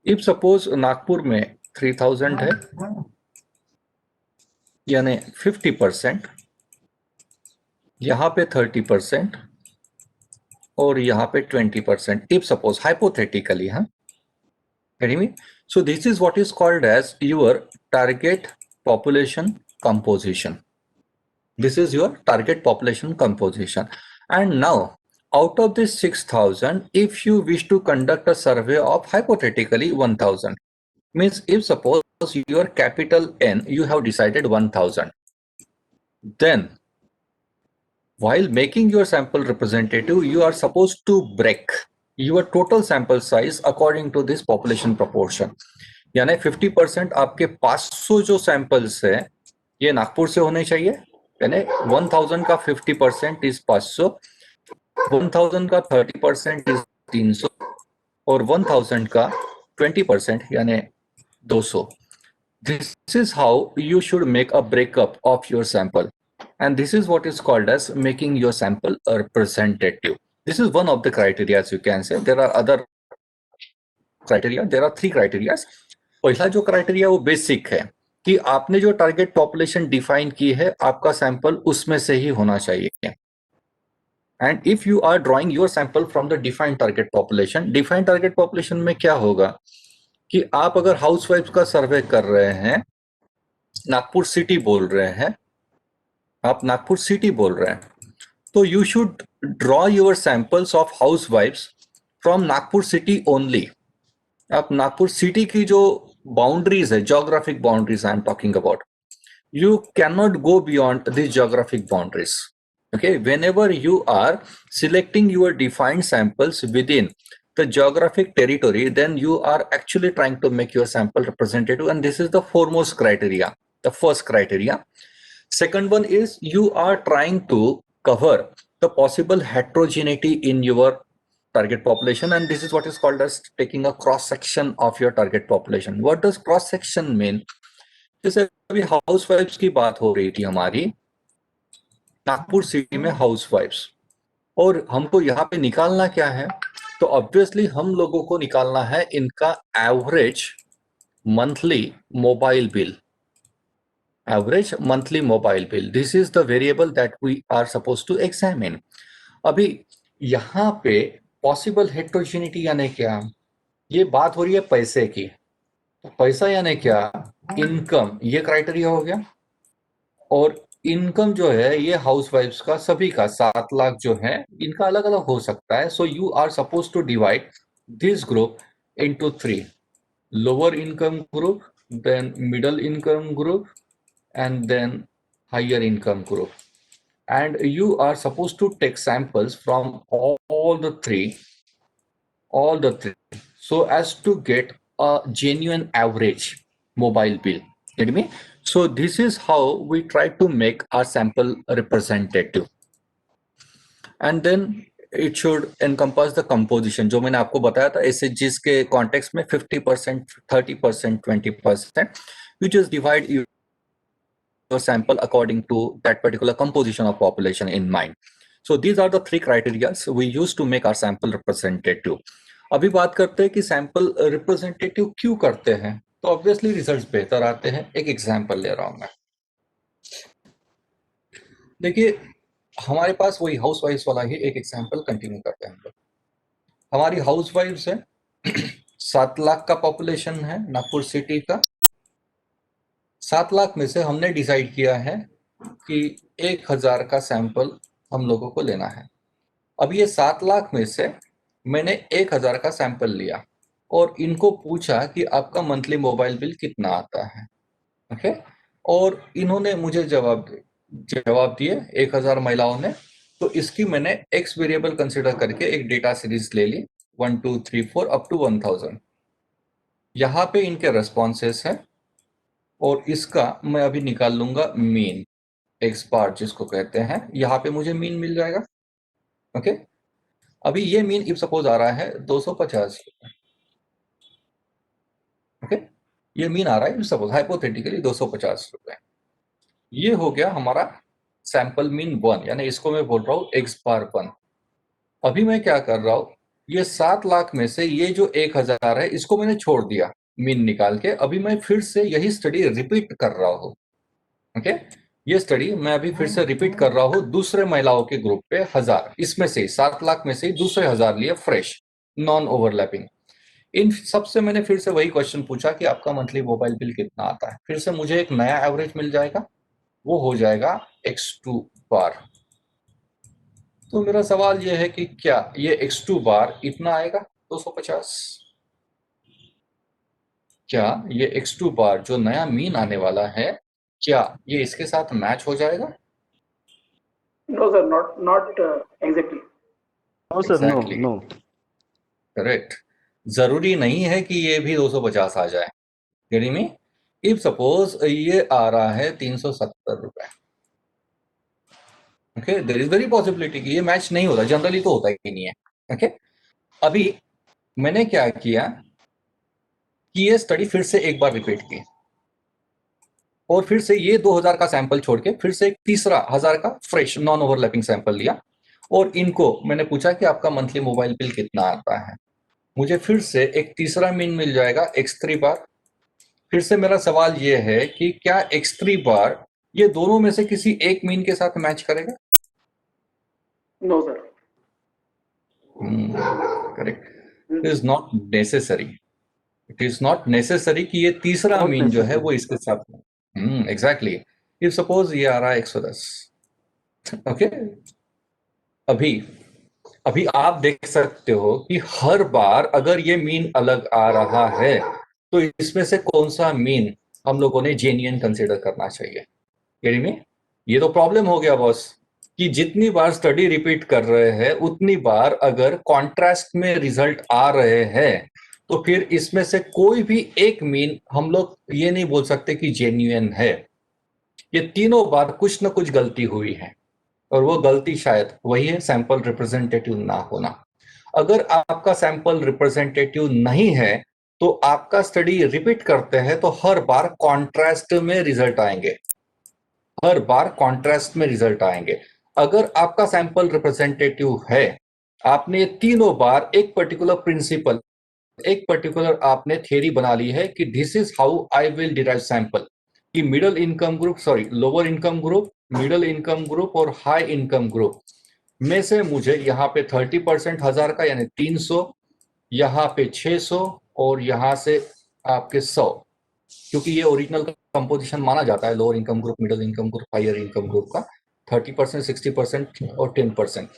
Speaker 1: इफ सपोज नागपुर में 3000 है, यानी 50%, यहाँ पे 30% और यहाँ पे 20%, इफ सपोज हाइपोथेटिकली, हाँ, getting me? So this is what is called as your target population composition. This is your target population composition. And now, out of this 6,000, if you wish to conduct a survey of hypothetically 1,000, means if suppose your capital N, you have decided 1,000, then while making your sample representative, you are supposed to break your total sample size according to this population proportion. यानी 50% आपके 500 जो samples है ये नागपुर से होने चाहिए, यानी 1000 का 50% इज 500, 1000 का 30% इज 300 और 1000 का 20% यानी 200. This is how you should make a breakup of your sample, and this is what is called as making your sample a representative. This is one of the criteria, as you can say. There are other criteria. There are 3 criteria. पहला जो criteria वो basic है कि आपने जो target population define की है आपका सैंपल उसमें से ही होना चाहिए. And if you are drawing your sample from the defined target population में क्या होगा कि आप अगर हाउसवाइफ का सर्वे कर रहे हैं, नागपुर सिटी बोल रहे हैं, आप नागपुर सिटी बोल रहे हैं, तो you should draw your samples of housewifes from Nagpur city only. आप नागपुर सिटी की जो बाउंड्रीज है, geographic boundaries I am talking about, you cannot go beyond these geographic boundaries. Okay, whenever you are selecting your defined samples within the geographic territory, then you are actually trying to make your sample representative, and this is the foremost criteria, the first criteria. Second one is you are trying to cover the possible heterogeneity in your target population, and this is what is called as taking a cross section of your target population. What does cross section mean? जैसे अभी हाउसवाइफ्स की बात हो रही थी हमारी, Nagpur city में हाउसवाइफ्स, और हमको यहाँ पे निकालना क्या है, तो ऑब्वियसली हम लोगों को निकालना है इनका average monthly mobile bill. Average monthly mobile bill, this is the variable that we are suppose to examine. अभी यहाँ पे पॉसिबल हेट्रोजेनिटी यानी क्या, ये बात हो रही है पैसे की, तो पैसा यानी क्या, इनकम, ये क्राइटेरिया हो गया. और इनकम जो है ये हाउसवाइफ्स का सभी का 7 लाख जो है इनका अलग अलग हो सकता है. So you are suppose to divide this group into 3, lower income group, then middle income group and then higher income group, and you are supposed to take samples from all the three, so as to get a genuine average mobile bill. Get me? So this is how we try to make our sample representative, and then it should encompass the composition. जो मैंने आपको बताया था SHGs के context में 50%, 30%, 20%, you just divide your sample according to that particular composition of population in mind. So these are the 3 criteria we use to make our sample representative. अभी बात करते हैं कि सैंपल रिप्रेजेंटेटिव क्यों करते हैं, तो ऑब्वियसली रिजल्ट्स बेहतर आते हैं. एक एग्जांपल ले रहा हूं मैं. देखिए हमारे पास वही हाउसवाइफ्स वाला ही एक एग्जांपल कंटिन्यू करते हैं हम लोग. हमारी हाउसवाइफ्स है 7 लाख का पॉपुलेशन है नागपुर सिटी का. 7 लाख में से हमने डिसाइड किया है कि 1000 का सैंपल हम लोगों को लेना है. अब ये 7 लाख में से मैंने 1000 का सैंपल लिया और इनको पूछा कि आपका मंथली मोबाइल बिल कितना आता है. ओके, और इन्होंने मुझे जवाब दिए 1000 महिलाओं ने. तो इसकी मैंने एक्स वेरिएबल कंसिडर करके एक डेटा सीरीज ले ली 1 2 3 4 अप टू 1000. यहाँ पे इनके रेस्पॉन्सेस है और इसका मैं अभी निकाल लूंगा मीन, एक्स बार जिसको कहते हैं. यहाँ पे मुझे मीन मिल जाएगा. ओके, अभी ये मीन इफ सपोज आ रहा है 250. ओके, ये मीन आ रहा है इफ सपोज हाइपोथेटिकली 250 रुपए. ये हो गया हमारा सैंपल मीन 1, यानी इसको मैं बोल रहा हूँ एक्स बार 1. अभी मैं क्या कर रहा हूँ, ये 7 लाख में से ये जो 1000 है इसको मैंने छोड़ दिया मीन निकाल के। अभी मैं फिर से यही स्टडी रिपीट कर रहा हूँ। ओके, ये स्टडी मैं अभी फिर से रिपीट कर रहा हूँ दूसरे महिलाओं के ग्रुप पे 1000, इसमें से 7 लाख में से दूसरे 1000 लिए फ्रेश, नॉन ओवरलैपिंग। इन सबसे मैंने फिर से वही क्वेश्चन पूछा कि आपका मंथली मोबाइल बिल कितना आता है। फिर से मुझे एक नया एवरेज मिल जाएगा, वो हो जाएगा x2 बार। तो मेरा सवाल ये है कि क्या ये x2 बार इतना आएगा 250? क्या ये x2 बार जो नया मीन आने वाला है, क्या ये इसके साथ मैच हो जाएगा?
Speaker 2: No, sir, not exactly.
Speaker 4: No, sir, no,
Speaker 1: Exactly.
Speaker 4: no.
Speaker 1: Correct. जरूरी नहीं है कि ये भी 250 आ जाए। Getting me? इफ सपोज ये आ रहा है 370 रुपए, okay, there is very possibility कि ये मैच नहीं होता, जनरली तो होता ही नहीं है। ओके, अभी मैंने क्या किया कि ये स्टडी फिर से एक बार रिपीट की, और फिर से ये 2000 का सैंपल छोड़ के फिर से एक तीसरा 1000 का फ्रेश नॉन ओवरलैपिंग सैंपल लिया, और इनको मैंने पूछा कि आपका मंथली मोबाइल बिल कितना आता है। मुझे फिर से एक तीसरा मीन मिल जाएगा x3 बार। फिर से मेरा सवाल ये है कि क्या x3 बार ये दोनों में से किसी एक मीन के साथ मैच करेगा?
Speaker 2: No, sir.
Speaker 1: Correct. It is not necessary, it is not necessary कि ये तीसरा
Speaker 4: Not
Speaker 1: मीन जो है
Speaker 4: necessary.
Speaker 1: वो इसके साथ। एग्जैक्टली। इफ सपोज ये आ रहा है 110, ओके, अभी अभी आप देख सकते हो कि हर बार अगर ये मीन अलग आ रहा है तो इसमें से कौन सा मीन हम लोगों ने जेन्युइन कंसीडर करना चाहिए। Getting me? ये तो प्रॉब्लम हो गया बॉस, कि जितनी बार स्टडी रिपीट कर रहे हैं उतनी बार अगर कॉन्ट्रास्ट में रिजल्ट आ रहे हैं तो फिर इसमें से कोई भी एक मीन हम लोग ये नहीं बोल सकते कि जेन्युइन है। ये तीनों बार कुछ ना कुछ गलती हुई है, और वो गलती शायद वही है सैंपल रिप्रेजेंटेटिव ना होना। अगर आपका सैंपल रिप्रेजेंटेटिव नहीं है तो आपका स्टडी रिपीट करते हैं तो हर बार कॉन्ट्रास्ट में रिजल्ट आएंगे, हर बार कॉन्ट्रास्ट में रिजल्ट आएंगे। अगर आपका सैंपल रिप्रेजेंटेटिव है, आपने तीनों बार एक पर्टिकुलर प्रिंसिपल, एक पर्टिकुलर आपने थ्योरी बना ली है कि this is how I will derive sample, कि middle income group, sorry lower income group, middle income group और हाई इनकम ग्रुप में से मुझे यहाँ पे 30% 1000 का यानी 300, यहाँ पे 600 और यहाँ से आपके 100, क्योंकि ये ओरिजिनल कंपोजिशन माना जाता है lower income group, middle income group, higher income group का 30%, 60% और 10%।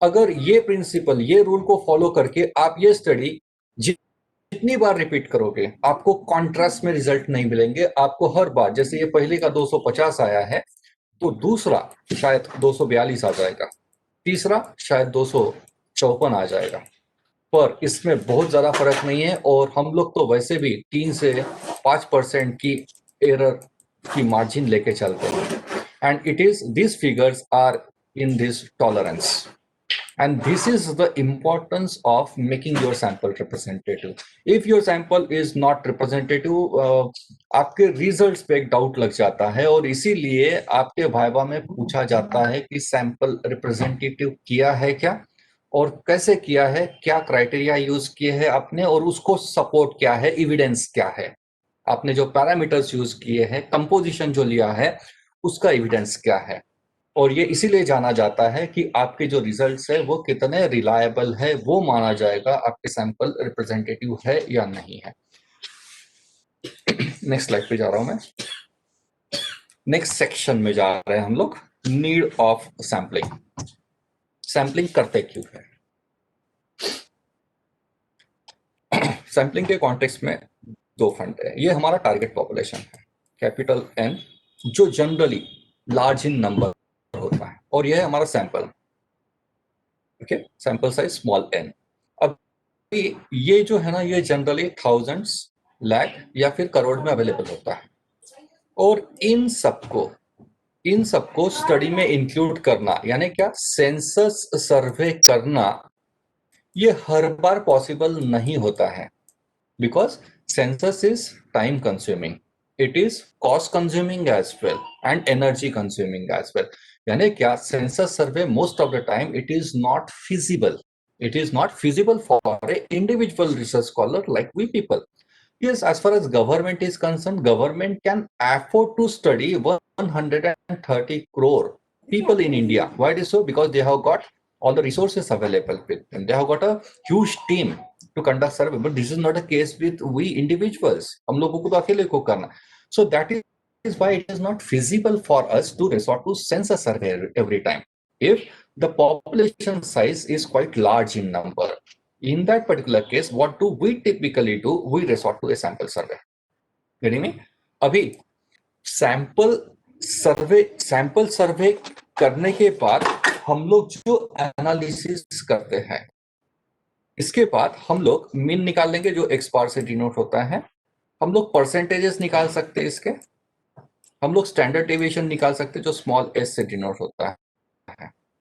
Speaker 1: अगर ये प्रिंसिपल, ये रूल को फॉलो करके आप ये स्टडी जितनी बार रिपीट करोगे आपको कॉन्ट्रास्ट में रिजल्ट नहीं मिलेंगे। आपको हर बार, जैसे ये पहले का 250 आया है तो दूसरा शायद 242 आ जाएगा, तीसरा शायद 254 आ जाएगा, पर इसमें बहुत ज्यादा फर्क नहीं है। और हम लोग तो वैसे भी 3 से 5% की एरर की मार्जिन लेके चलते हैं, and it is this figures are in this tolerance, and this is the importance of making your sample representative. If your sample is not representative, आपके रिजल्ट्स पे एक डाउट लग जाता है, और इसीलिए आपके वाइवा में पूछा जाता है कि सैंपल रिप्रेजेंटेटिव किया है क्या और कैसे किया है, क्या क्राइटेरिया यूज किए हैं आपने, और उसको सपोर्ट क्या है, एविडेंस क्या है, आपने जो पैरामीटर्स यूज किए हैं, कंपोजिशन जो लिया है उसका एविडेंस क्या है। और ये इसीलिए जाना जाता है कि आपके जो रिजल्ट्स है वो कितने रिलायबल है, वो माना जाएगा आपके सैंपल रिप्रेजेंटेटिव है या नहीं है। नेक्स्ट स्लाइड पे जा रहा हूं मैं। नेक्स्ट सेक्शन में जा रहे हैं हम लोग, नीड ऑफ सैम्पलिंग। सैम्पलिंग करते क्यों है? सैम्पलिंग के कॉन्टेक्स्ट में दो फंड है। ये हमारा टारगेट पॉपुलेशन है, कैपिटल एन, जो जनरली लार्ज इन नंबर होता है, और यह है हमारा sample, okay, sample size small n. अब ये जो है ना, ये जनरली थाउजेंड्स, लाख या फिर करोड़ में अवेलेबल होता है, और इन सबको स्टडी में इंक्लूड करना, यानी क्या, सेंसस सर्वे करना, ये हर बार पॉसिबल नहीं होता है, because census is time consuming, it is cost consuming as well and energy consuming as well. यानी क्या, census survey most of the time it is not feasible, It is not feasible for a individual research scholar like we people. Yes, as far as government is concerned, government can afford to study 130 crore people in India. Why it is so? Because they have got all the resources available with them. They have got a huge team to conduct survey. But this is not a case with we individuals. हम लोगों को तो अकेले को करना. So that is why it is not feasible for us to resort to census survey every time. If the population size is quite large in number, in that particular case, what do we typically do? We resort to a sample survey. Getting me? अभी sample survey करने के बाद हम लोग जो analysis करते हैं, इसके बाद हम लोग मीन निकाल लेंगे जो एक्स बार से डिनोट होता है. हम लोग परसेंटेजेस निकाल सकते हैं इसके. हम लोग स्टैंडर्ड डेविएशन निकाल सकते हैं जो स्मॉल एस से डिनोट होता है.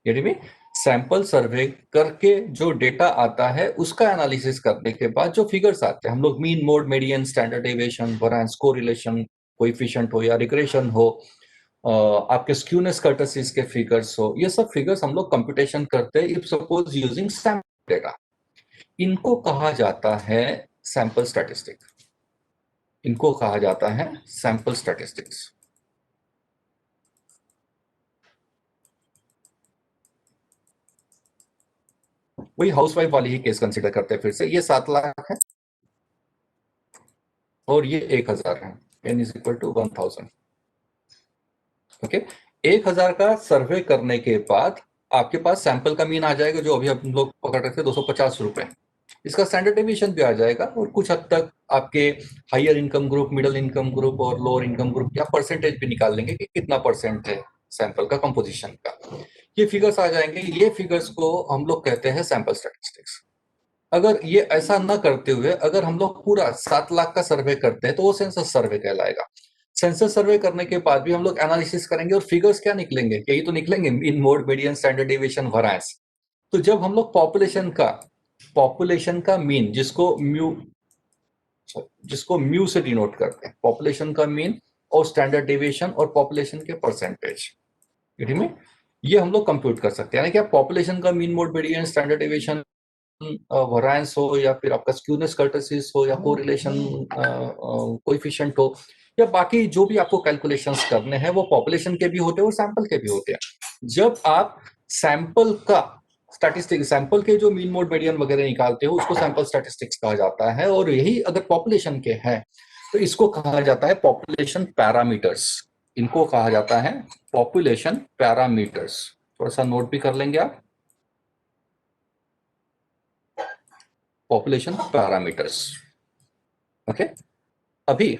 Speaker 1: Getting me? सैंपल सर्वे करके जो डेटा आता है उसका एनालिसिस करने के बाद जो फिगर्स आते हैं, हम लोग mean, mode, median, standard deviation, variance, correlation, coefficient हो या रिग्रेशन हो, आपके स्क्यूनेस कर्टसिस के फिगर्स हो, ये सब फिगर्स हम लोग कंप्यूटेशन करते हैं if suppose using sample data. इनको कहा जाता है सैंपल स्टैटिस्टिक. इनको कहा जाता है सैंपल स्टैटिस्टिक्स. वही हाउसवाइफ वाली ही केस कंसीडर करते हैं. फिर से ये 7 लाख है और ये 1000 है. n is equal to 1000. Okay, 1000 का सर्वे करने के बाद आपके पास सैंपल का मीन आ जाएगा जो अभी हम लोग पकड़ रहे थे 250 रुपए. इसका स्टैंडर्ड डेविएशन भी आ जाएगा और कुछ हद तक आपके higher income group, middle income group और लोअर इनकम ग्रुप या परसेंटेज भी निकाल लेंगे कि कितना परसेंट है सैंपल का कंपोजिशन का. ये फिगर्स आ जाएंगे. ये फिगर्स को हम लोग कहते हैं सैंपल स्टैटिस्टिक्स. अगर ये ऐसा ना करते हुए अगर हम लोग पूरा 7 लाख का सर्वे करते हैं तो वो सेंसस सर्वे कहलाएगा. सेंसस सर्वे करने के बाद भी हम लोग एनालिसिस करेंगे और फिगर्स क्या निकलेंगे? यही तो निकलेंगे, mean, mode, median, standard deviation, variance. तो जब हम लोग पॉपुलेशन का मीन जिसको म्यू से डिनोट करते हैं, पॉपुलेशन का मीन और स्टैंडर्ड डेविएशन और पॉपुलेशन के परसेंटेज, ये हम लोग कंप्यूट कर सकते हैं. यानी कि आप पॉपुलेशन का mean, mode, median, standard deviation, variance हो या फिर आपका स्क्यूनेस कर्टसिस हो या कोरिलेशन कोएफिशिएंट हो या बाकी जो भी आपको कैलकुलेशंस करने हैं वो पॉपुलेशन के भी होते हैं और सैंपल के भी होते हैं. जब आप सैंपल का स्टैटिस्टिक्स, सैंपल के जो मीन, मोड, मीडियन वगैरह निकालते हो उसको सैंपल स्टैटिस्टिक्स कहा जाता है. और यही अगर पॉपुलेशन के हैं तो इसको कहा जाता है पॉपुलेशन पैरामीटर्स. इनको कहा जाता है पॉपुलेशन पैरामीटर्स. थोड़ा सा नोट भी कर लेंगे आप, पॉपुलेशन पैरामीटर्स. ओके, अभी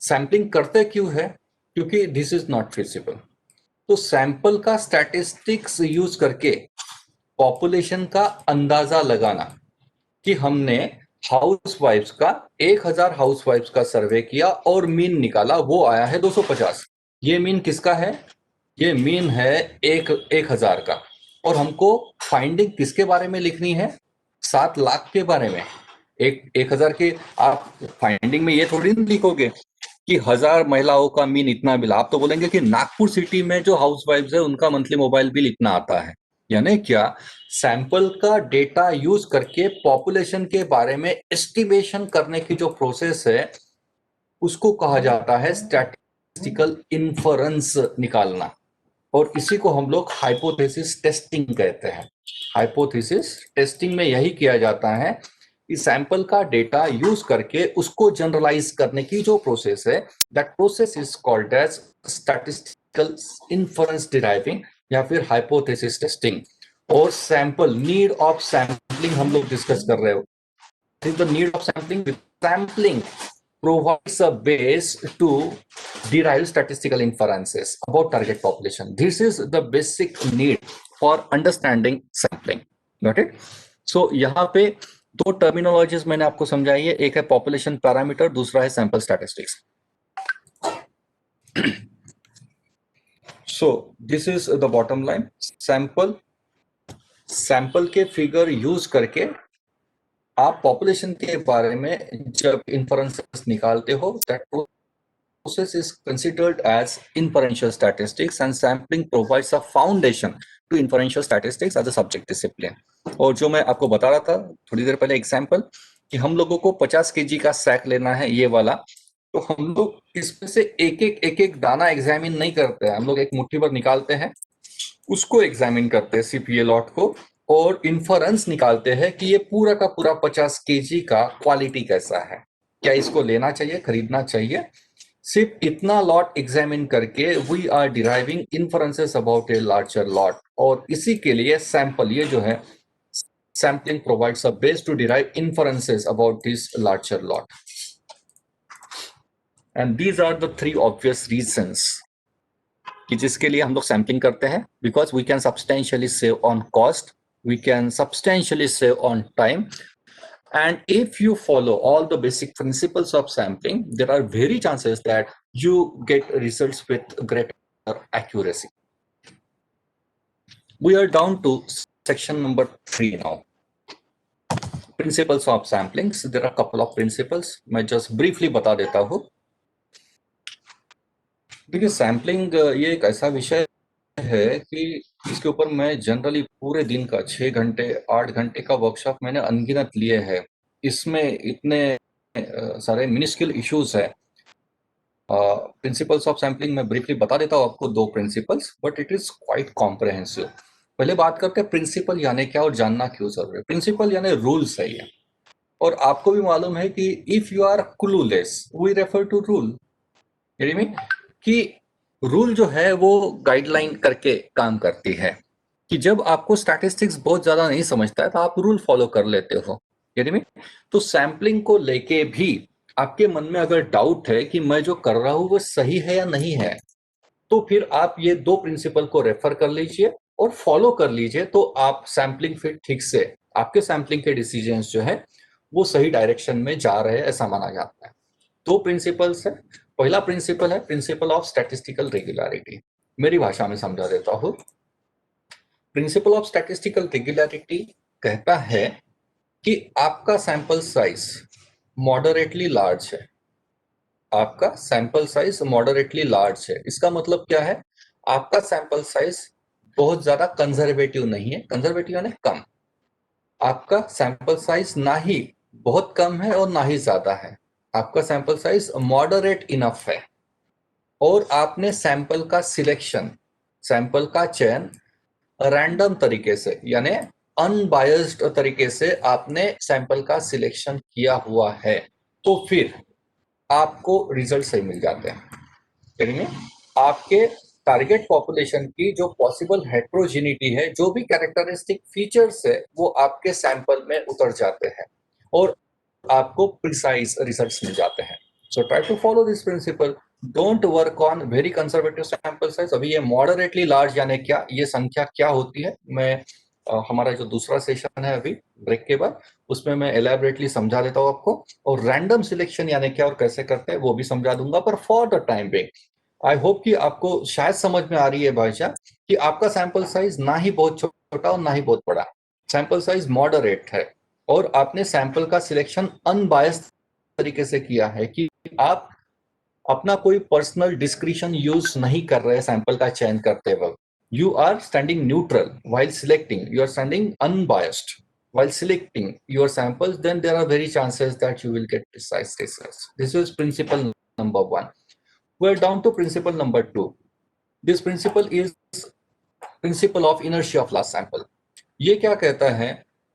Speaker 1: सैंपलिंग करते क्यों है? क्योंकि दिस इज नॉट फिजिबल. तो सैंपल का स्टैटिस्टिक्स यूज करके पॉपुलेशन का अंदाजा लगाना कि हमने हाउसवाइफ्स का 1000 हाउसवाइफ्स का सर्वे किया और मीन निकाला, वो आया है 250. ये मीन किसका है? ये मीन है 1000 का. और हमको फाइंडिंग किसके बारे में लिखनी है? 7 लाख के बारे में. 1000 के आप फाइंडिंग में ये थोड़ी लिखोगे कि 1000 महिलाओं का मीन इतना मिला. आप तो बोलेंगे कि नागपुर सिटी में जो हाउसवाइफ्स है उनका मंथली मोबाइल बिल इतना आता है. यानी क्या? सैंपल का डेटा यूज करके पॉपुलेशन के बारे में एस्टिमेशन करने की जो प्रोसेस है उसको कहा जाता है स्टैटिस्टिकल इन्फरेंस निकालना. और इसी को हम लोग हाइपोथेसिस टेस्टिंग कहते हैं. हाइपोथेसिस टेस्टिंग में यही किया जाता है कि सैंपल का डेटा यूज करके उसको जनरलाइज करने की जो प्रोसेस है, that process is called as statistical inference deriving या फिर हाइपोथेसिस टेस्टिंग. और सैंपल, नीड ऑफ सैम्पलिंग हम लोग डिस्कस कर रहे हो. The need of sampling, sampling provides a base to derive statistical inferences about target population. This is the basic need for understanding sampling. Got it? So यहाँ पे 2 terminologies मैंने आपको समझाई है. एक है पॉपुलेशन पैरामीटर, दूसरा है sample statistics. So this is the bottom line. Sample के फिगर यूज करके आप पॉपुलेशन के बारे में जब इन्फरेंसेस निकालते हो, that process is considered as inferential statistics, and sampling provides a foundation to inferential statistics as a subject discipline. और जो मैं आपको बता रहा था थोड़ी देर पहले एग्जाम्पल कि हम लोगों को 50 kg का सैक लेना है ये वाला, तो हम लोग इसमें से एक एक दाना एग्जामिन नहीं करते हैं, हम लोग एक मुट्ठी भर निकालते हैं, उसको एग्जामिन करते हैं सीपीए लॉट को, और इन्फरेंस निकालते हैं कि ये पूरा का पूरा 50 kg का क्वालिटी कैसा है, क्या इसको लेना चाहिए, खरीदना चाहिए। सिर्फ इतना लॉट एग्जामिन करके we are deriving inferences about a larger lot, और इसी के लिए सैंपल, ये जो है sampling provides a base to derive inferences about this larger lot. And these are the 3 obvious reasons कि जिसके लिए हम लोग सैम्पलिंग करते हैं, because we can substantially save on cost, we can substantially save on time, and if you follow all the basic principles of sampling, there are very chances that you get results with greater accuracy. We are down to section number 3 now. Principles of sampling. So there are a couple of principles. मैं just briefly बता देता हूँ। देखिए sampling ये एक ऐसा विषय है कि इसके ऊपर मैं जनरली पूरे दिन का 6 घंटे 8 घंटे का वर्कशॉप मैंने अनगिनत लिए हैं। इसमें इतने सारे मिनिस्क्यूल इश्यूज है। प्रिंसिपल्स ऑफ सैम्पलिंग मैं ब्रीफली बता देता हूँ आपको 2 principles, but it is quite comprehensive. पहले बात करते हैं प्रिंसिपल यानी क्या और जानना क्यों जरूरी है। प्रिंसिपल यानी रूल्स है ये, और आपको भी मालूम है कि if you are clueless we refer to rule, कि रूल जो है वो गाइडलाइन करके काम करती है, कि जब आपको स्टैटिस्टिक्स बहुत ज्यादा नहीं समझता है तो आप रूल फॉलो कर लेते हो। तो सैम्पलिंग को लेके भी आपके मन में अगर डाउट है कि मैं जो कर रहा हूं वो सही है या नहीं है, तो फिर आप ये 2 प्रिंसिपल को रेफर कर लीजिए और फॉलो कर लीजिए, तो आप सैम्पलिंग फिर ठीक से, आपके सैम्पलिंग के डिसीजंस जो है वो सही डायरेक्शन में जा रहे हैं ऐसा माना जाता है। 2 प्रिंसिपल्स है। पहला प्रिंसिपल है प्रिंसिपल ऑफ स्टैटिस्टिकल रेगुलरिटी। मेरी भाषा में समझा देता हूं। प्रिंसिपल ऑफ स्टैटिस्टिकल रेगुलरिटी कहता है कि आपका सैंपल साइज मॉडरेटली लार्ज है, आपका सैंपल साइज मॉडरेटली लार्ज है। इसका मतलब क्या है, आपका सैंपल साइज बहुत ज्यादा कंजर्वेटिव नहीं है, कंजर्वेटिव यानी कम। आपका सैंपल साइज ना ही बहुत कम है और ना ही ज्यादा है, आपका सैंपल साइज मॉडरेट इनफ है, और आपने सैंपल का सिलेक्शन, सैंपल का चयन रैंडम तरीके से यानी अनबायस्ड तरीके से आपने सैंपल का सिलेक्शन किया हुआ है, तो फिर आपको रिजल्ट सही मिल जाते हैं। यानी आपके टारगेट पॉपुलेशन की जो पॉसिबल हेट्रोजिनिटी है, जो भी कैरेक्टरिस्टिक फीचर्स है, वो आपके सैंपल में उतर जाते हैं और आपको प्रिसाइज रिजल्ट्स मिल जाते हैं। So try to follow this principle, don't work on very conservative sample size. अभी ये मॉडरेटली लार्ज यानी क्या, ये संख्या क्या होती है, मैं हमारा जो दूसरा सेशन है अभी ब्रेक के बाद, उसमें मैं एलैबोरेटली समझा देता हूँ आपको, और रैंडम सिलेक्शन यानी क्या और कैसे करते हैं वो भी समझा दूंगा। पर for the time being I hope कि आपको शायद समझ में आ रही है भाषा कि आपका सैंपल साइज ना ही बहुत छोटा और ना ही बहुत बड़ा, सैंपल साइज मॉडरेट है, और आपने सैंपल का सिलेक्शन अनबायस्ड तरीके से किया है कि आप अपना कोई पर्सनल डिस्क्रिशन यूज नहीं कर रहे सैंपल का चयन करते वक्त। You are standing neutral while selecting. You are standing unbiased while selecting your samples. Then there are very chances that you will get precise results. This is principle number 1. We're down to principle number 2. This principle is principle of inertia of last sample. ये क्या कहता है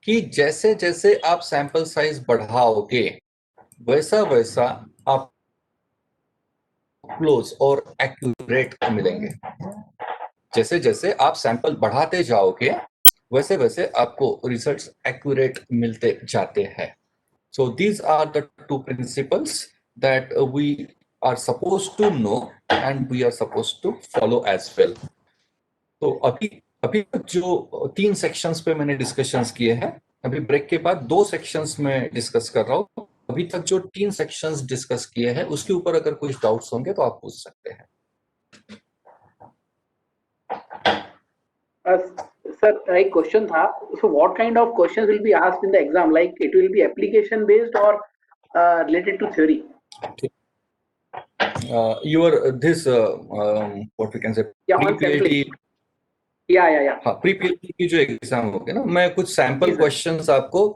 Speaker 1: कि जैसे जैसे आप sample size बढ़ाओगे वैसा वैसा आप क्लोज और एक्यूरेट मिलेंगे। जैसे जैसे आप सैंपल बढ़ाते जाओगे वैसे वैसे आपको रिजल्ट्स एक्यूरेट मिलते जाते हैं। So these are the 2 principles that we are supposed to know and we are supposed to follow as well. तो अभी तक जो 3 सेक्शंस पे मैंने डिस्कशंस किए हैं, अभी ब्रेक के बाद 2 सेक्शंस में डिस्कस कर रहा हूँ। अभी तक जो 3 सेक्शंस डिस्कस किए हैं उसके ऊपर अगर कुछ डाउट्स होंगे तो आप पूछ सकते हैं।
Speaker 2: Sir, एक क्वेश्चन था, so what kind of questions will be asked in the exam? Like it will be application based or related to theory?
Speaker 1: your this what we can say
Speaker 2: Yeah, on
Speaker 1: pre-PhD,
Speaker 2: yeah.
Speaker 1: हाँ pre-PhD की जो exam होगी ना, मैं कुछ sample
Speaker 2: जी sir.
Speaker 1: Questions आपको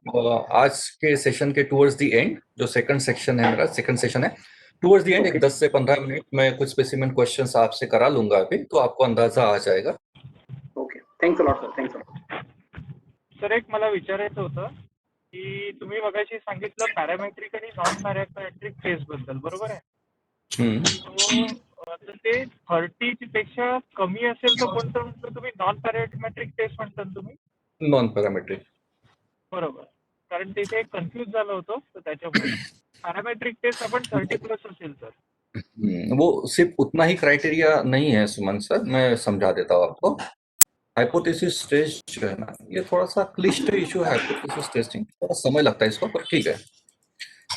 Speaker 1: आज के सेशन के टुवर्ड्स द एंड, जो सेकंड सेक्शन है, मेरा सेकंड सेशन है, टुवर्ड्स द एंड एक 10 से 15 मिनट में कुछ स्पेसिमेन क्वेश्चंस आपसे करा लूंगा अभी, तो आपको अंदाजा आ जाएगा.
Speaker 2: Okay, thanks a lot sir, thanks a lot.
Speaker 4: Sir एक मला विचारायचं होतं की तुम्ही मगाशी सांगितलं पॅरामेट्रिक आणि नॉन पॅरामेट्रिक टेस्ट बद्दल, बरोबर आहे? तर ते 30 पेक्षा कमी असेल तर कोणतं म्हणतो तुम्ही? नॉन पॅरामेट्रिक टेस्ट म्हणतात तुम्ही?
Speaker 1: Non parametric.
Speaker 4: बरोबर, कारण तिथे एक कन्फ्यूज झालं होतं, तर त्याच्यामुळे पॅरामेट्रिक टेस्ट आपण 30+ असेल तर.
Speaker 1: वो सिर्फ उतना ही क्राइटेरिया नहीं है सुमन सर, मैं समझा देता हूँ आपको. हाइपोथेसिस टेस्ट जो है ना, ये थोड़ा सा क्लिष्ट इशू है. हाइपोथेसिस टेस्टिंग थोड़ा समय लगता है इसको, पर ठीक है.